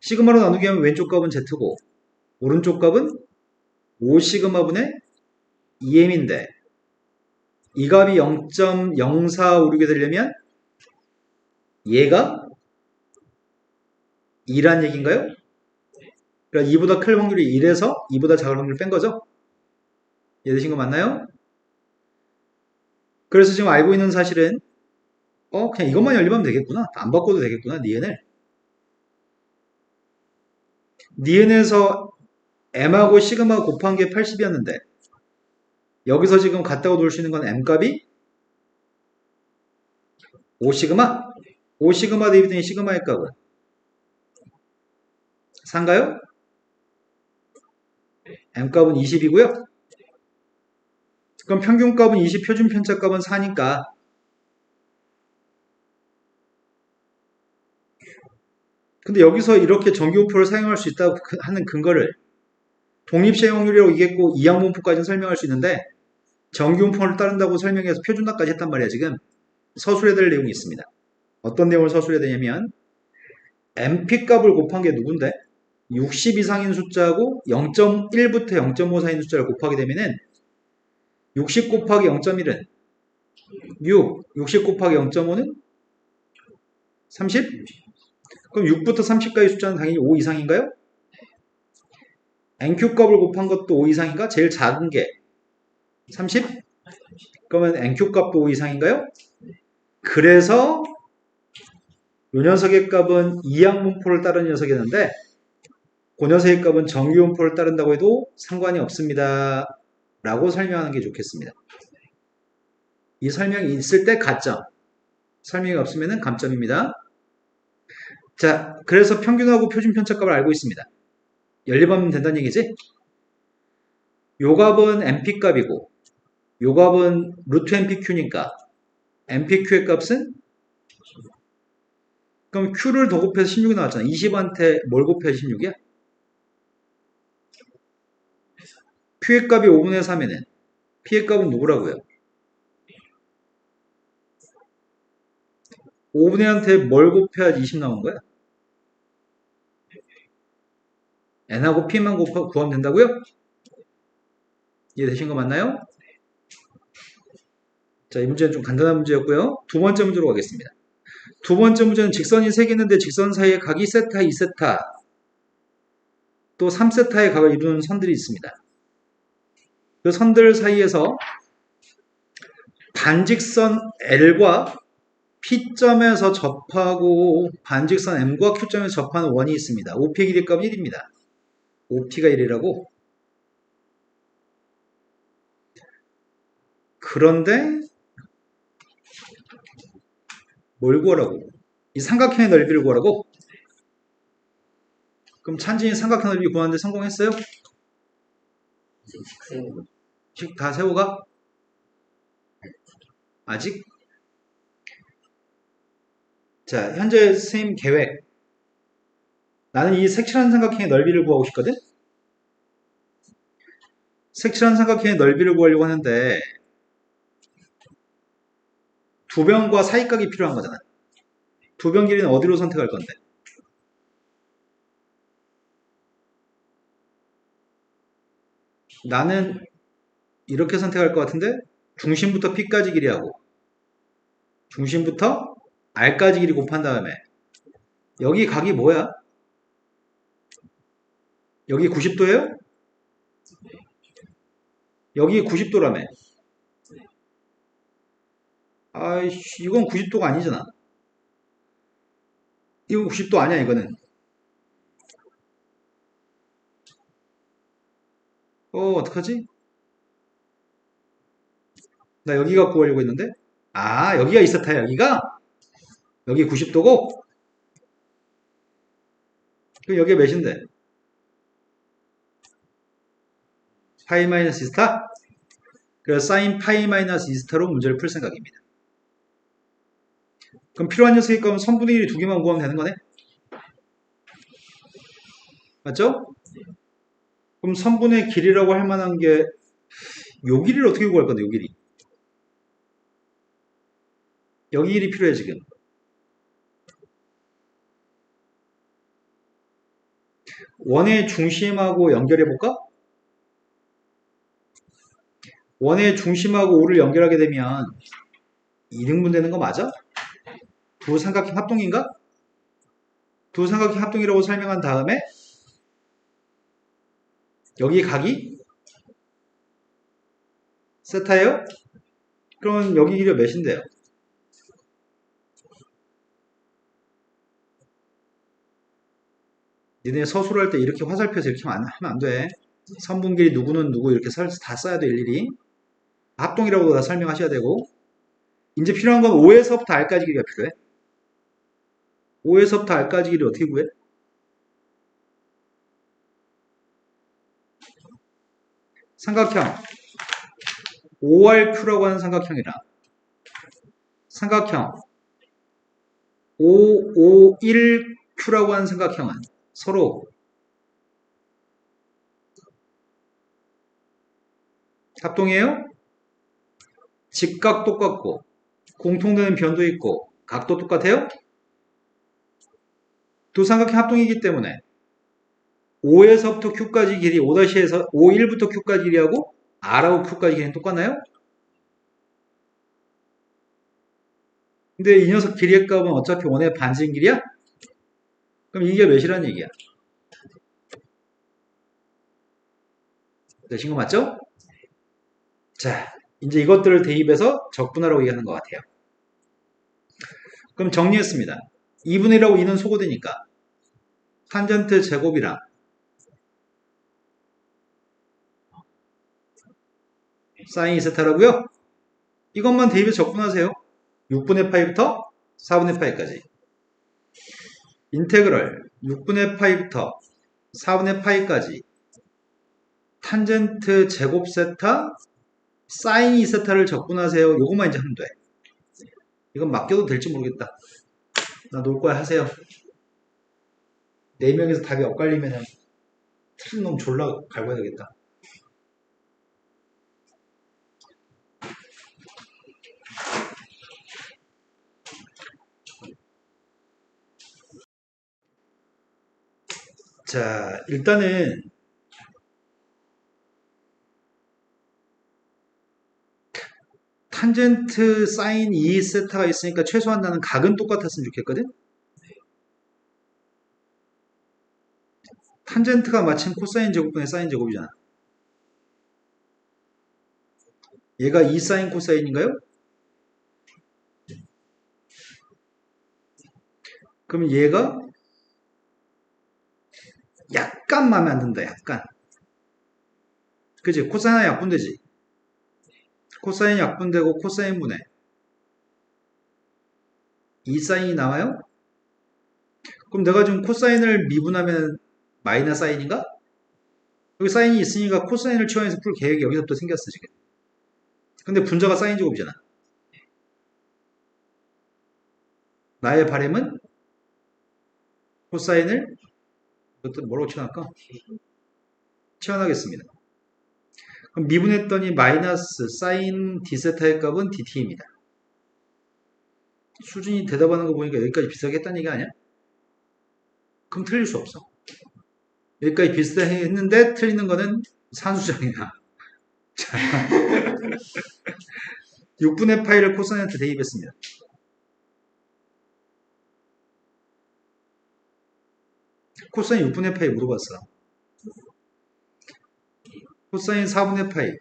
시그마로 나누게 하면 왼쪽 값은 z고 오른쪽 값은 5시그마분의 2m인데 이 값이 0.0456이 되려면 얘가 2란 얘기인가요? 그러니까 2보다 클 확률이 1에서 2보다 작을 확률을 뺀 거죠? 이해되신 거 맞나요? 그래서 지금 알고 있는 사실은 그냥 이것만 연립하면 되겠구나. 안 바꿔도 되겠구나. 니은에서 m하고 시그마 곱한 게 80이었는데 여기서 지금 같다고 놓을 수 있는 건 m값이 5시그마? 5시그마 대비되는 시그마의 값은 4인가요? m값은 20이고요. 그럼 평균값은 20, 표준 편차값은 4니까 근데 여기서 이렇게 정규분포를 사용할 수 있다고 하는 근거를 독립시행확률이라고 얘기했고 이항분포까지는 설명할 수 있는데 정규분포를 따른다고 설명해서 표준화까지 했단 말이야 지금. 서술해야 될 내용이 있습니다. 어떤 내용을 서술해야 되냐면 NP값을 곱한 게 누군데? 60 이상인 숫자하고 0.1부터 0.5 사이인 숫자를 곱하게 되면은 60 곱하기 0.1은 6, 60 곱하기 0.5는 30? 그럼 6부터 30까지 숫자는 당연히 5 이상인가요? NQ값을 곱한 것도 5 이상인가? 제일 작은 게 30? 그러면 NQ값도 5 이상인가요? 그래서 이 녀석의 값은 이항분포를 따르는 녀석이었는데 그 녀석의 값은 정규분포를 따른다고 해도 상관이 없습니다. 라고 설명하는 게 좋겠습니다. 이 설명이 있을 때 가점, 설명이 없으면 감점입니다. 자, 그래서 평균하고 표준 편차값을 알고 있습니다. 연립하면 된다는 얘기지? 요 값은 NP값이고 요 값은 루트 NPQ니까 NPQ의 값은 그럼 Q를 더 곱해서 16이 나왔잖아. 20한테 뭘 곱해서 16이야? Q의 값이 5분의 3에는 P의 값은 누구라고요? 5분의 1한테 뭘 곱해야지 20 나온 거야? N하고 P만 구하면 된다고요? 이해되신 거 맞나요? 자, 이 문제는 좀 간단한 문제였고요. 두 번째 문제로 가겠습니다. 두 번째 문제는 직선이 3개 있는데 직선 사이에 각이 세타, 2세타, 또 3세타의 각을 이루는 선들이 있습니다. 그 선들 사이에서 반직선 L과 P점에서 접하고 반직선 M과 Q점에서 접하는 원이 있습니다. OP의 길이값은 1입니다. OP가 1이라고? 그런데 뭘 구하라고? 이 삼각형의 넓이를 구하라고? 그럼 찬진이 삼각형 넓이 구하는데 성공했어요? 다 세워가? 아직? 자, 현재 선생님 계획. 나는 이 색칠한 삼각형의 넓이를 구하고 싶거든? 색칠한 삼각형의 넓이를 구하려고 하는데 두 변과 사이각이 필요한 거잖아. 두 변 길이는 어디로 선택할 건데? 나는 이렇게 선택할 것 같은데 중심부터 P까지 길이하고 중심부터 R까지 길이 곱한 다음에 여기 각이 뭐야? 여기 90도예요? 여기 90도라며. 아이씨, 이건 90도가 아니잖아. 이건 90도 아니야, 이거는. 어떡하지? 나 여기가 구하려고 했는데? 아, 여기가 이스타야, 여기가? 여기 90도고? 그럼 여기가 몇인데? 파이 마이너스 이스타? 그래서 사인 파이 마이너스 이스타로 문제를 풀 생각입니다. 그럼 필요한 녀석의 값은 선분의 1이 두 개만 구하면 되는 거네? 맞죠? 그럼 선분의 길이라고 할 만한 게 요 길이를 어떻게 구할 건데, 요 길이? 여기 길이 필요해, 지금. 원의 중심하고 연결해볼까? 원의 중심하고 O를 연결하게 되면 2등분 되는 거 맞아? 두 삼각형 합동인가? 두 삼각형 합동이라고 설명한 다음에 여기 각이 세타예요? 그러면 여기 길이가 몇인데요? 니네 서술할 때 이렇게 화살표에서 이렇게 하면 안 돼. 선분 길이 누구는 누구 이렇게 다 써야 돼 일일이. 합동이라고 다 설명하셔야 되고 이제 필요한 건 5에서부터 R까지 길이가 필요해. 5에서부터 R까지 길이 어떻게 구해? 삼각형 ORQ라고 하는 삼각형이랑 삼각형 OO1Q라고 하는 삼각형은 서로 합동이에요? 직각 똑같고 공통되는 변도 있고 각도 똑같아요? 두 삼각형 합동이기 때문에 O에서부터 Q까지 길이 O-에서 O1부터 Q까지 길이하고 R하고 Q까지 길이는 똑같나요? 근데 이 녀석 길이의 값은 어차피 원의 반지름 길이야? 그럼 이게 몇이란 얘기야? 되신 거 맞죠? 자, 이제 이것들을 대입해서 적분하라고 얘기하는 것 같아요. 그럼 정리했습니다. 2분의 1하고 2는 소거되니까 탄젠트 제곱이랑 사인 2세타라고요? 이것만 대입해서 적분하세요. 6분의 파이부터 4분의 파이까지. 인테그럴 6분의 파이부터 4분의 파이까지 탄젠트 제곱 세타 사인 2세타를 적분하세요. 요것만 이제 하면 돼. 이건 맡겨도 될지 모르겠다. 나 놀 거야 하세요. 4명에서 답이 엇갈리면 틀린 놈 졸라 갈궈야 되겠다. 자, 일단은 탄젠트 사인 2세타가 있으니까 최소한 나는 각은 똑같았으면 좋겠거든? 탄젠트가 마침 코사인 제곱분의 사인 제곱이잖아. 얘가 2사인 코사인인가요? 그럼 얘가 약간 마음에 안 든다. 약간. 그치? 코사인은 약분되지. 코사인 약분되고 코사인 분의 2사인이 나와요? 그럼 내가 지금 코사인을 미분하면 마이너스 사인인가? 여기 사인이 있으니까 코사인을 치환해서 풀 계획이 여기서부터 생겼어 지금. 근데 분자가 사인 제곱이잖아. 나의 바램은 코사인을 이것도 뭐라고 치환할까? 치환하겠습니다. 그럼 미분했더니 마이너스 사인 d세타의 값은 dt입니다. 수준이 대답하는 거 보니까 여기까지 비슷하게 했다는 얘기 아니야? 그럼 틀릴 수 없어. 여기까지 비슷하게 했는데 틀리는 거는 산수정이야. 자, 6분의 파이를 코사인한테 대입했습니다. 코사인 6분의 파이 물어봤어. 코사인 4분의 파이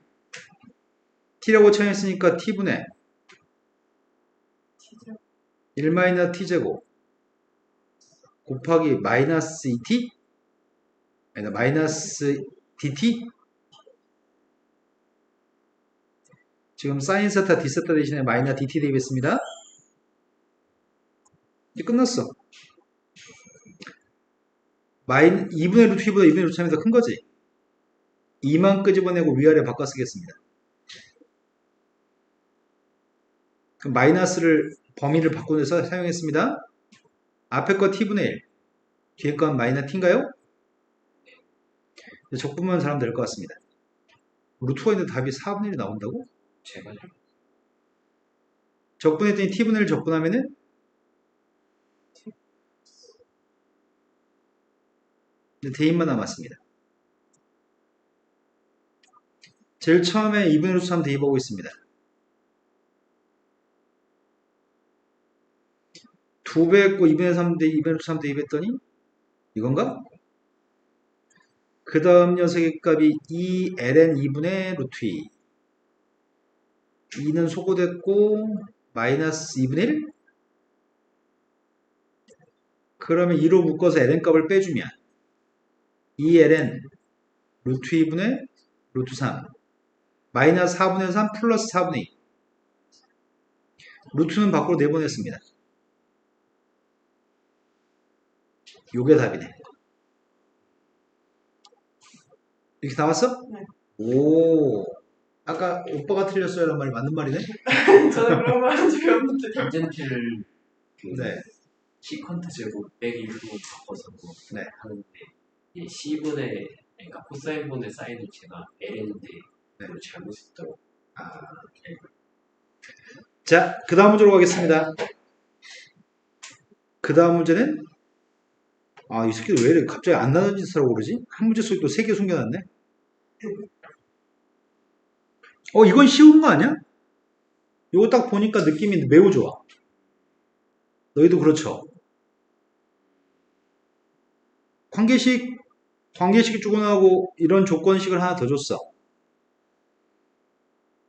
t라고 처형했으니까 t분의 1-t제곱 곱하기 마이너스 2t 아니다 마이너스 dt 지금 사인 세타 d세타 대신에 마이너스 dt 대입했습니다. 이제 끝났어. 2분의 루트 2보다 2분의 루트 3이 더 큰 거지. 2만 끄집어내고 위아래 바꿔 쓰겠습니다. 그럼 마이너스를 범위를 바꾸면서 사용했습니다. 앞에 거 t분의 1 뒤에 건 마이너스 t인가요? 적분만 잘하면 될 것 같습니다. 루트가 있는데 답이 4분의 1이 나온다고? 제가 적분했더니 t분의 1 적분하면은 이제 대입만 남았습니다. 제일 처음에 2분의 루트 3 대입하고 있습니다. 2배 했고 2분의 3 2분의 루트 3 대입했더니 이건가? 그 다음 녀석의 값이 2ln 2분의 루트 2 2는 소거됐고 마이너스 2분의 1? 그러면 2로 묶어서 ln 값을 빼주면 2ln 루트 2분의 루트 3 마이너스 4분의 3 플러스 4분의 2 루트는 밖으로 내보냈습니다. 요게 답이네. 이렇게 나왔어? 네. 오, 아까 오빠가 틀렸어요 라는 말이 맞는 말이네? 저는 그런 말 한 적이 없는데. 탄젠트를 그 네. 시컨트 제곱 빼기 1로 바꿔서 네. 하는데 이 C분의 그러니까 코사인분의 사인을 제가 L인데 그걸 잘못했다고. 자, 그 다음 문제로 가겠습니다. 그 다음 문제는 이 새끼들 왜 이렇게 갑자기 안 나눠진 짓을 하고 그러지? 한 문제 속에 또 3개 숨겨놨네. 이건 쉬운 거 아니야? 이거 딱 보니까 느낌이 매우 좋아. 너희도 그렇죠? 관계식이 주고나오고 이런 조건식을 하나 더 줬어.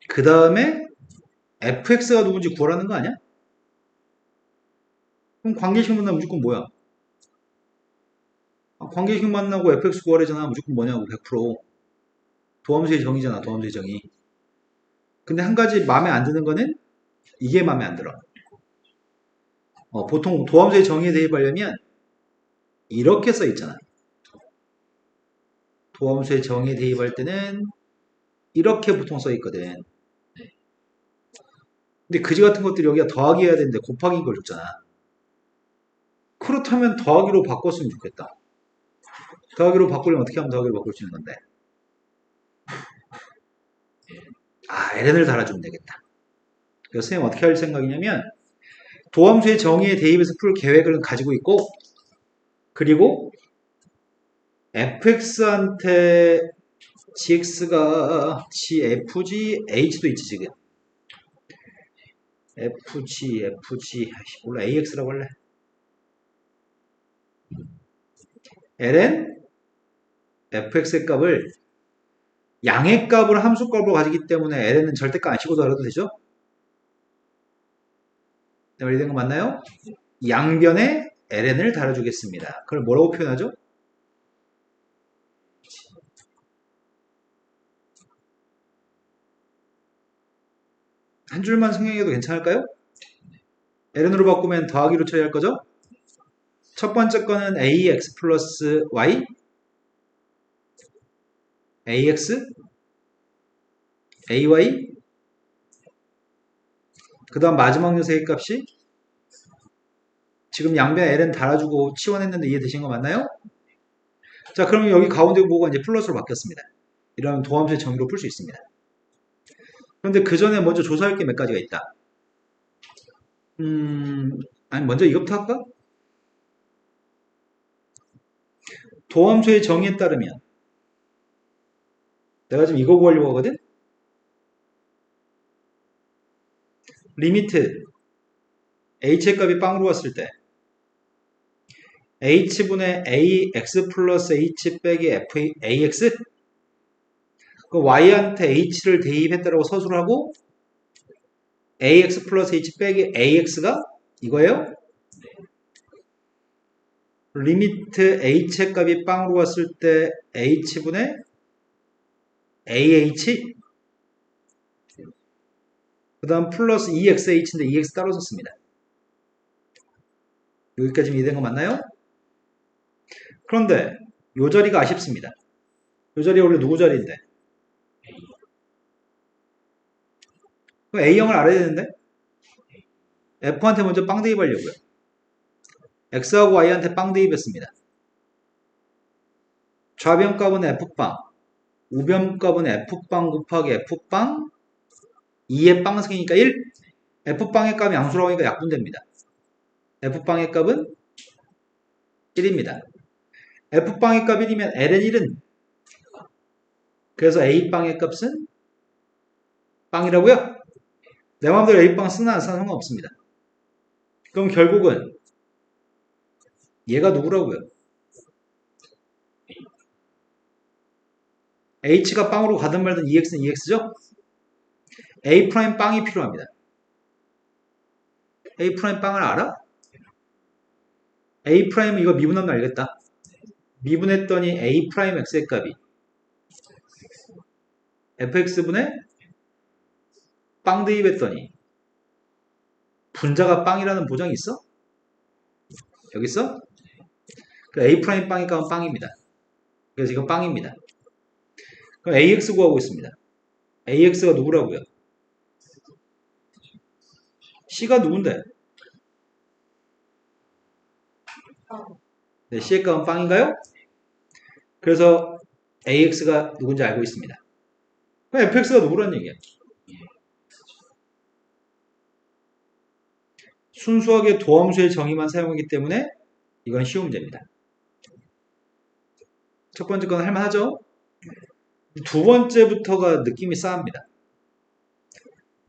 그 다음에 fx가 누군지 구하라는 거 아니야? 그럼 관계식 만나면 무조건 뭐야? 관계식 만나고 fx 구하래잖아. 무조건 뭐냐고 100%. 도함수의 정의잖아. 도함수의 정의. 근데 한 가지 마음에 안 드는 거는 이게 마음에 안 들어. 보통 도함수의 정의에 대입하려면 이렇게 써 있잖아. 도함수의 정의에 대입할 때는 이렇게 보통 써 있거든. 근데 그지 같은 것들이 여기가 더하기 해야 되는데 곱하기인 걸 줬잖아. 그렇다면 더하기로 바꿨으면 좋겠다. 더하기로 바꾸려면 어떻게 하면 더하기로 바꿀 수 있는 건데? ln을 달아주면 되겠다. 그래서 선생님 어떻게 할 생각이냐면 도함수의 정의에 대입해서 풀 계획을 가지고 있고 그리고 fx한테 gx가 gfg h도 있지 지금. fg 몰라 ax라고 할래. ln fx의 값을 양의 값을 함수 값으로 가지기 때문에 ln은 절대값 안 씌고 더해도 되죠? 이해된 거 맞나요? 양변에 ln을 달아주겠습니다. 그걸 뭐라고 표현하죠? 한 줄만 성형해도 괜찮을까요? ln으로 바꾸면 더하기로 처리할 거죠? 첫 번째 거는 ax 플러스 y ax ay 그 다음 마지막 녀석의 값이 지금 양변에 ln 달아주고 치환했는데 이해되신 거 맞나요? 자, 그러면 여기 가운데 뭐가 이제 플러스로 바뀌었습니다. 이런 도함수의 정의로 풀 수 있습니다. 그런데 그 전에 먼저 조사할 게 몇 가지가 있다. 아니 먼저 이것부터 할까? 도함수의 정의에 따르면 내가 지금 이거 구하려고 하거든? 리미트 h의 값이 빵으로 왔을 때 h분의 ax 플러스 h 빼기 ax 그 y한테 h를 대입했다라고 서술을 하고 ax 플러스 h 빼기 ax가 이거예요? 리미트 h의 값이 빵으로 왔을 때 h분의 ah 그 다음 플러스 exh인데 ex 따로 썼습니다. 여기까지 이해된 거 맞나요? 그런데 요 자리가 아쉽습니다. 요 자리가 원래 누구 자리인데? A형을 알아야 되는데? F한테 먼저 빵 대입하려고요. X하고 Y한테 빵 대입했습니다. 좌변값은 F빵, 우변값은 F빵 곱하기 F빵 2의 빵 생기니까 1. F빵의 값이 양수라고 하니까 약분됩니다. F빵의 값은 1입니다. F빵의 값 1이면 L은 1은 그래서 A빵의 값은 빵이라고요? 내 마음대로 A빵 쓰나 안 쓰나 상관없습니다. 그럼 결국은 얘가 누구라고요? H가 빵으로 가든 말든 EX는 EX죠? A' 빵이 필요합니다. A' 빵을 알아? A' 이거 미분하면 알겠다. 미분했더니 A' X의 값이 fx분의 빵 대입했더니 분자가 빵이라는 보장이 있어? 여기 있어? 그 A' 빵의 값은 빵입니다. 그래서 이건 빵입니다. 그럼 AX 구하고 있습니다. AX가 누구라고요? C가 누군데? 네, C의 값은 빵인가요? 그래서 AX가 누군지 알고 있습니다. 그럼 fx가 누구란 얘기야? 순수하게 도함수의 정의만 사용하기 때문에 이건 쉬운 문제입니다. 첫 번째 건 할만하죠? 두 번째부터가 느낌이 싸합니다.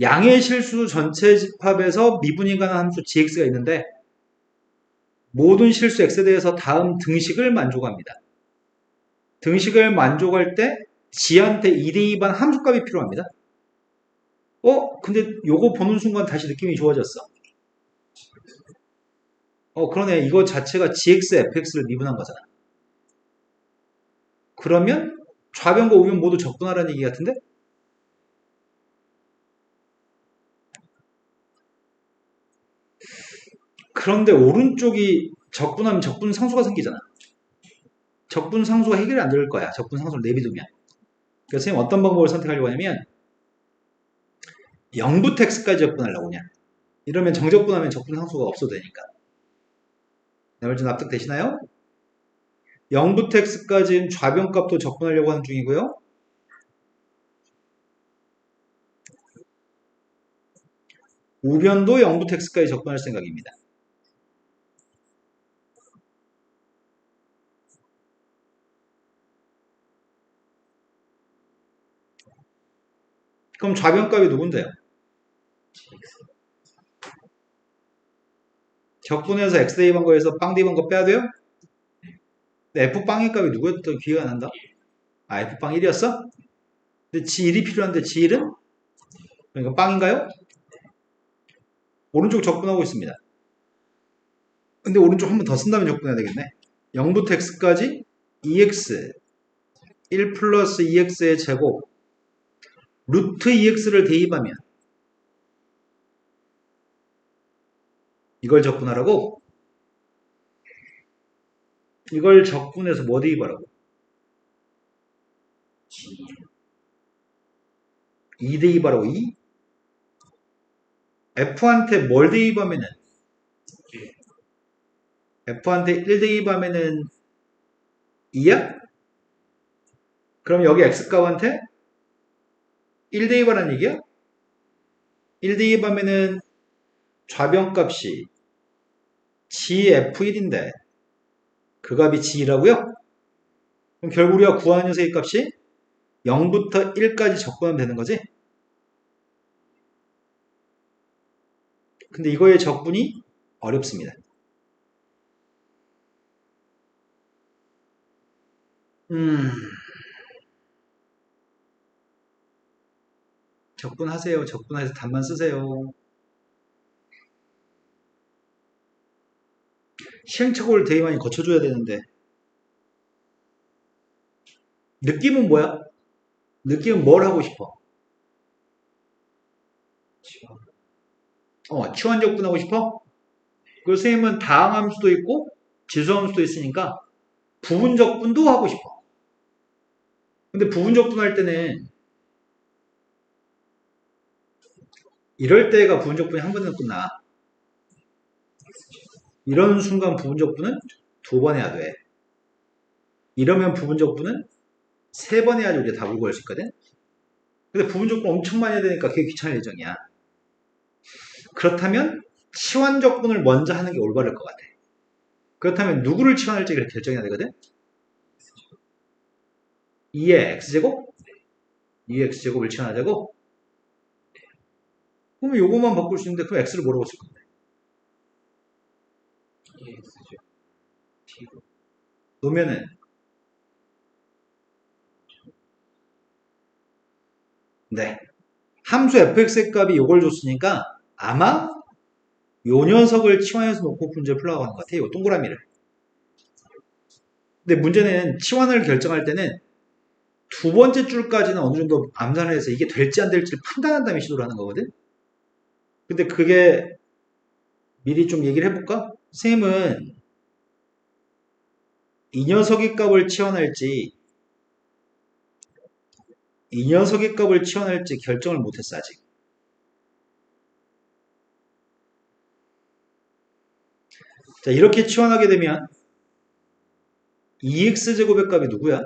양의 실수 전체 집합에서 미분이 가능한 함수 gx가 있는데 모든 실수 x에 대해서 다음 등식을 만족합니다. 등식을 만족할 때 g한테 2대2반 함수값이 필요합니다. 근데 요거 보는 순간 다시 느낌이 좋아졌어. 그러네. 이거 자체가 gx, fx를 미분한 거잖아. 그러면 좌변과 우변 모두 적분하라는 얘기 같은데? 그런데 오른쪽이 적분하면 적분 상수가 생기잖아. 적분 상수가 해결이 안 될 거야. 적분 상수를 내비두면. 그래서 선생님 어떤 방법을 선택하려고 하냐면 0부터 x까지 적분하려고 그냥. 이러면 정적분하면 적분 상수가 없어도 되니까. 내 말 좀 납득되시나요? 0부터 x까지는 좌변값도 적분하려고 하는 중이고요. 우변도 0부터 x까지 적분할 생각입니다. 그럼 좌변값이 누군데요? 적분해서 x대입한 거에서 빵대입한 거 빼야 돼요? 근데 f빵의 값이 누구였던 기회가 난다? f빵 1이었어? 근데 g1이 필요한데 g1은? 그러니까 빵인가요? 오른쪽 적분하고 있습니다. 근데 오른쪽 한 번 더 쓴 다음에 적분해야 되겠네. 0부터 x까지 2x 1 플러스 2x의 제곱 루트 2x를 대입하면 이걸 적분하라고? 이걸 적분해서 뭐 대입하라고? 2 대입하라고 2? f한테 뭘 대입하면은 f한테 1 대입하면은 2야? 그럼 여기 x값한테 1 대입하라는 얘기야? 1 대입하면은 좌변값이 gf1인데 그 값이 g라고요? 그럼 결국 우리가 구하는 녀석의 값이 0부터 1까지 적분하면 되는 거지? 근데 이거의 적분이 어렵습니다. 적분하세요. 적분해서 답만 쓰세요. 시행착오를 되게 많이 거쳐줘야 되는데 느낌은 뭐야? 느낌은 뭘 하고 싶어? 치환 적분하고 싶어? 그 선생님은 다항함수도 있고 지수함수도 있으니까 부분 적분도 하고 싶어. 근데 부분 적분할 때는 이럴 때가 부분 적분이 한 번에 끝나. 이런 순간 부분 적분은 2번 해야 돼. 이러면 부분 적분은 3번 해야지 우리가 답을 구할 수 있거든. 근데 부분 적분 엄청 많이 해야 되니까 그게 귀찮을 예정이야. 그렇다면 치환 적분을 먼저 하는 게 올바를 것 같아. 그렇다면 누구를 치환할지 결정해야 되거든. 2의 x제곱? 2의 x제곱을 치환하자고? 그러면 요것만 바꿀 수 있는데 그럼 x를 뭐라고 쓸 건데? 놓으면은 네. 함수 fx의 값이 요걸 줬으니까 아마 요 녀석을 치환해서 놓고 문제를 풀려고 하는 것 같아요. 요 동그라미를. 근데 문제는 치환을 결정할 때는 두 번째 줄까지는 어느 정도 암산을 해서 이게 될지 안 될지를 판단한 다음에 시도를 하는 거거든. 근데 그게 미리 좀 얘기를 해볼까? 선생님은 이 녀석의 값을 치환할지 이 녀석의 값을 치환할지 결정을 못했어 아직. 자, 이렇게 치환하게 되면 2x제곱의 값이 누구야?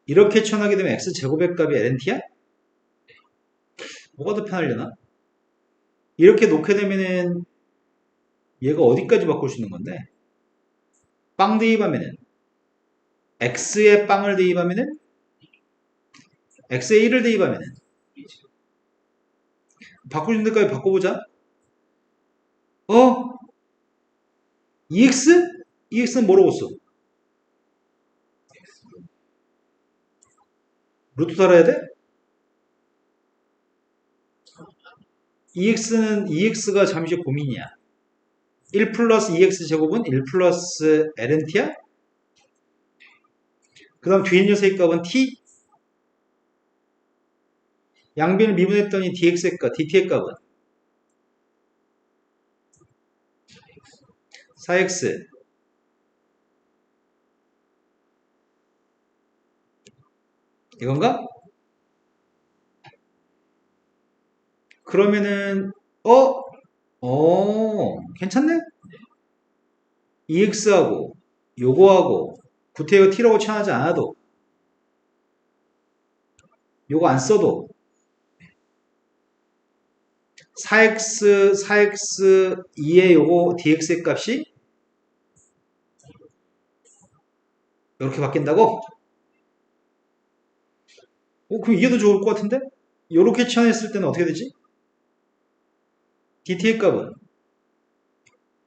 이렇게 치환하게 되면 x제곱의 값이 lnt야? 뭐가 더 편하려나? 이렇게 놓게 되면은 얘가 어디까지 바꿀 수 있는 건데? 빵 대입하면은 x에 빵을 대입하면은 x에 1을 대입하면은 바꿀 수 있는 데까지 바꿔보자. 어? EX? EX는 뭐라고 써? 루트 달아야 돼? EX가 잠시 고민이야. 1 플러스 EX 제곱은 1 플러스 LNT야? 그 다음 뒤에 녀석의 값은 T? 양변을 미분했더니 DX의 값, DT의 값은 4X. 이건가? 그러면은 괜찮네? EX하고 요거하고 구태여 T라고 치환하지 않아도 요거 안 써도 4x 2의 요거 dx의 값이 이렇게 바뀐다고? 그럼 이게 더 좋을 것 같은데? 이렇게 치환했을 때는 어떻게 되지? dt의 값은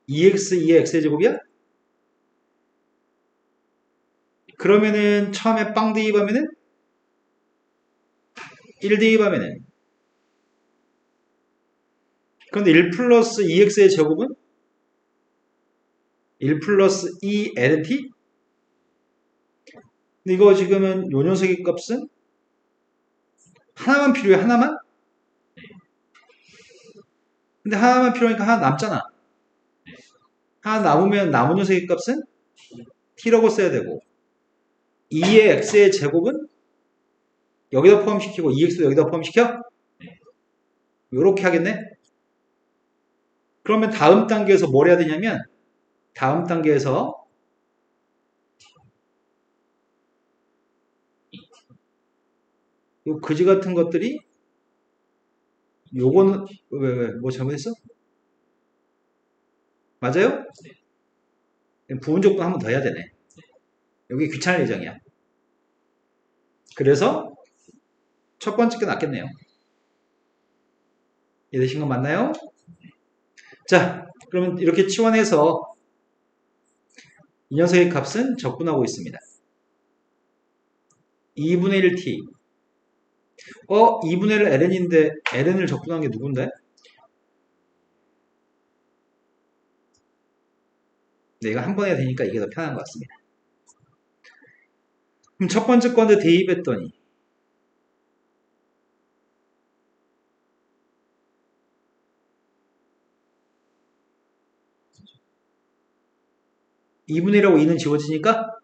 2x 2의 x의 제곱이야? 그러면은 처음에 빵 대입하면은 1 대입하면은 그런데 1 플러스 2x의 제곱은 1 플러스 2lnt? 근데 이거 지금은 요 녀석의 값은 하나만 필요해, 하나만? 근데 하나만 필요하니까 하나 남잖아. 하나 남으면 남은 녀석의 값은 t라고 써야 되고 2의 x의 제곱은 여기다 포함시키고 2x도 여기다 포함시켜? 요렇게 하겠네? 그러면 다음 단계에서 뭘 해야 되냐면 다음 단계에서 요 그지 같은 것들이 요거는 뭐 잘못했어? 맞아요? 부분 조건 한 번 더 해야 되네. 여기 귀찮을 예정이야. 그래서 첫 번째 게 낫겠네요. 이해되신 거 맞나요? 자, 그러면 이렇게 치환해서 이 녀석의 값은 적분하고 있습니다. 2분의 1t 2분의 1 ln인데 ln을 적분한 게 누군데? 네, 이거 한 번 해야 되니까 이게 더 편한 것 같습니다. 그럼 첫 번째 건데 대입했더니 2분의 1하고 2는 지워지니까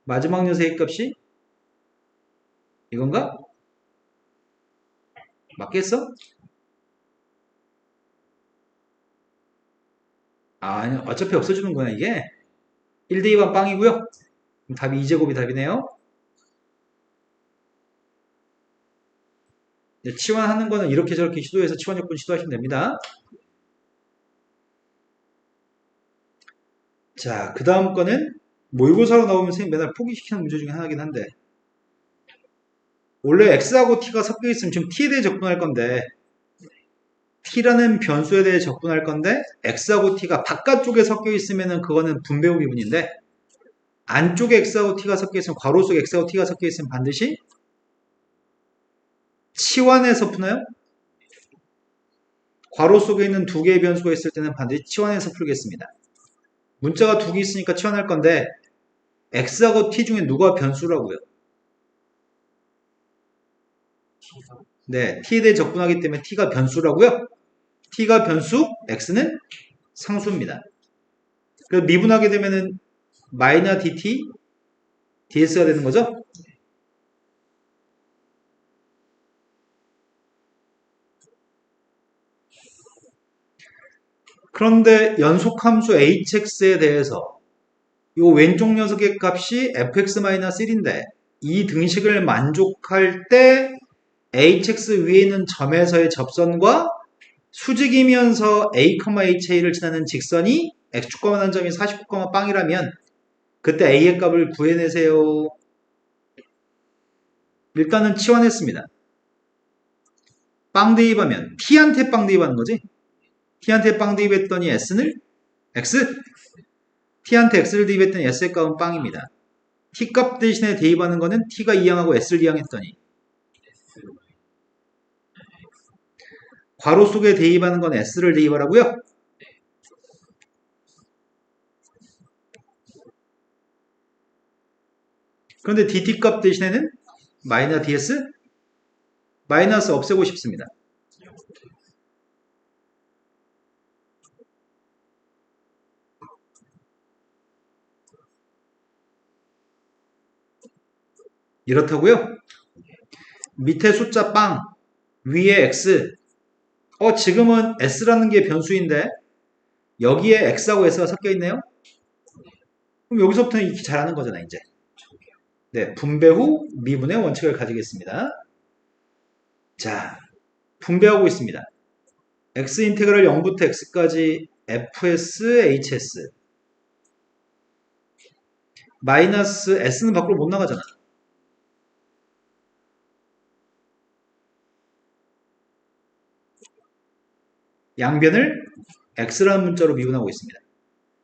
마지막 녀석의 값이 이건가? 맞겠어? 아니, 어차피 없어지는 거야, 이게. 1 대입한 빵이고요. 그럼 답이 2제곱이 답이네요. 치환하는 거는 이렇게 저렇게 시도해서 치환 조건 시도하시면 됩니다. 자, 그 다음 거는 모의고사로 나오면 선생님 맨날 포기시키는 문제 중에 하나긴 한데 원래 x하고 t가 섞여 있으면 지금 t에 대해 적분할 건데 t라는 변수에 대해 적분할 건데 x하고 t가 바깥쪽에 섞여 있으면 그거는 분배후 미분인데 안쪽에 x하고 t가 섞여 있으면 괄호 속에 x하고 t가 섞여 있으면 반드시 치환해서 푸나요? 괄호 속에 있는 두 개의 변수가 있을 때는 반드시 치환해서 풀겠습니다. 문자가 두 개 있으니까 치환할 건데 x하고 t 중에 누가 변수라고요? 네, t에 대해 적분하기 때문에 t가 변수라고요? t가 변수, x는 상수입니다. 그래서 미분하게 되면은 마이너 dt, ds가 되는 거죠? 그런데 연속함수 hx에 대해서 이 왼쪽 녀석의 값이 fx-1인데 이 등식을 만족할 때 hx 위에 있는 점에서의 접선과 수직이면서 a, ha를 지나는 직선이 x축과 만한 점이 49, 빵이라면 그때 a의 값을 구해내세요. 일단은 치환했습니다. 빵 대입하면 t한테 빵 대입하는 거지. t한테 빵 대입했더니 s는 x, t한테 x를 대입했더니 s의 값은 빵입니다. t 값 대신에 대입하는 거는 t가 이항하고 s를 이항했더니 괄호 속에 대입하는 건 s를 대입하라고요? 그런데 dt 값 대신에는 마이너스 ds? 마이너스 없애고 싶습니다. 이렇다고요? 밑에 숫자 빵, 위에 x. 지금은 s라는 게 변수인데 여기에 x하고 s가 섞여 있네요? 그럼 여기서부터는 익히 잘하는 거잖아, 이제. 네, 분배 후 미분의 원칙을 가지겠습니다. 자, 분배하고 있습니다. x 인테그랄 0부터 x까지 fs, hs 마이너스 s는 밖으로 못 나가잖아. 양변을 x라는 문자로 미분하고 있습니다.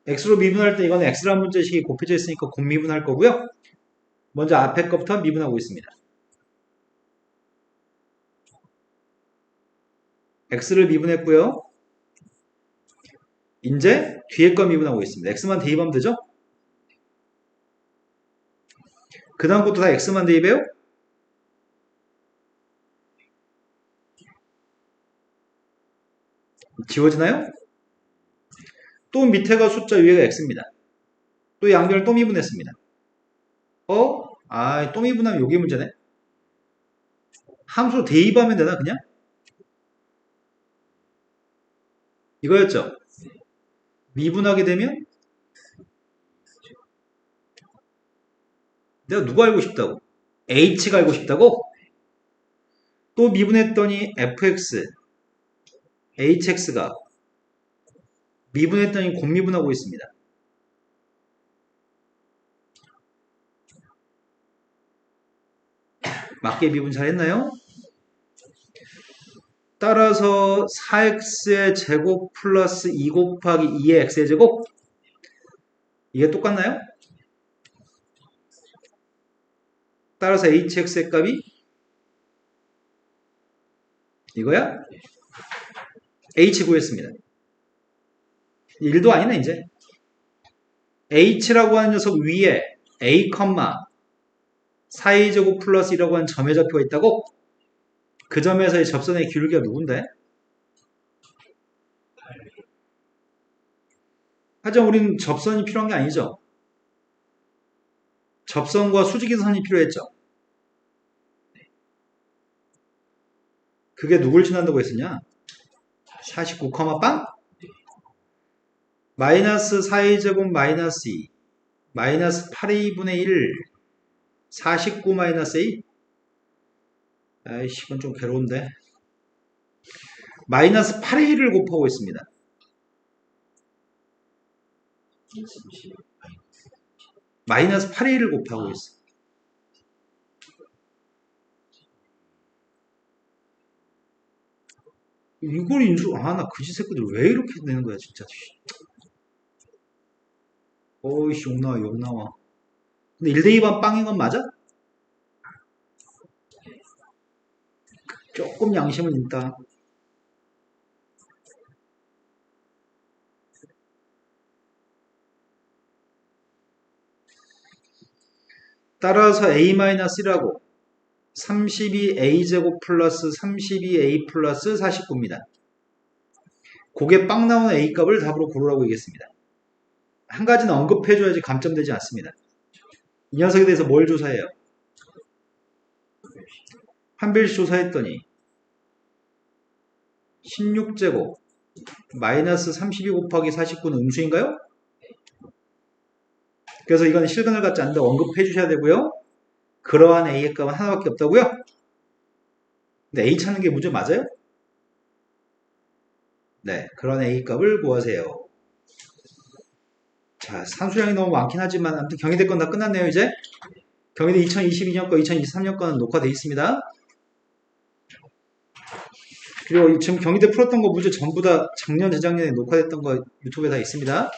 x로 미분할 때 이거는 x라는 문자식이 곱해져 있으니까 곱미분할 거고요. 먼저 앞에 것부터 미분하고 있습니다. x를 미분했고요. 이제 뒤에 거 미분하고 있습니다. x만 대입하면 되죠? 그 다음 것도 다 x만 대입해요? 지워지나요? 또 밑에가 숫자, 위에가 x입니다. 또 양변을 또 미분했습니다. 또 미분하면 요게 문제네. 함수 대입하면 되나 그냥? 이거였죠? 미분하게 되면 내가 누구 알고 싶다고? h가 알고 싶다고? 또 미분했더니 fx, hx가 미분했더니 곱미분하고 있습니다. 맞게 미분 잘했나요? 따라서 4x의 제곱 플러스 2 곱하기 2의 x의 제곱 이게 똑같나요? 따라서 hx의 값이 이거야? h 구했습니다. 1도 아니네 이제. h라고 하는 녀석 위에 a, 4a 제곱 플러스 2라고 하는 점의 좌표가 있다고? 그 점에서의 접선의 기울기가 누군데? 하지만 우리는 접선이 필요한 게 아니죠. 접선과 수직이선이 필요했죠. 그게 누굴 지난다고 했었냐? 49, 빵? 마이너스 4a 제곱 마이너스 2 마이너스 8a분의 1 49 마이너스 a 아이씨 이건 좀 괴로운데 마이너스 8a를 곱하고 있습니다. 마이너스 8a를 곱하고 있어. 이걸 나 그지 새끼들 왜 이렇게 되는 거야 진짜. 어이씨 욕 나와. 근데 1대2반 빵인 건 맞아? 조금 양심은 있다. 따라서 a-1라고 32a제곱 플러스 32a 플러스 49입니다. 그게 빵 나오는 a값을 답으로 고르라고 얘기했습니다. 한 가지는 언급해줘야지 감점되지 않습니다. 이 녀석에 대해서 뭘 조사해요? 판별식 조사했더니 16제곱 마이너스 32 곱하기 49는 음수인가요? 그래서 이건 실근을 갖지 않는다 언급해 주셔야 되고요. 그러한 A의 값은 하나밖에 없다고요? 근데 A 찾는 게 문제 맞아요? 네, 그런 A 값을 구하세요. 자, 산수량이 너무 많긴 하지만 아무튼 경희대 건 다 끝났네요, 이제. 경희대 2022년 거, 2023년 거는 녹화되어 있습니다. 그리고 지금 경희대 풀었던 거 문제 전부 다 작년, 재작년에 녹화됐던 거 유튜브에 다 있습니다.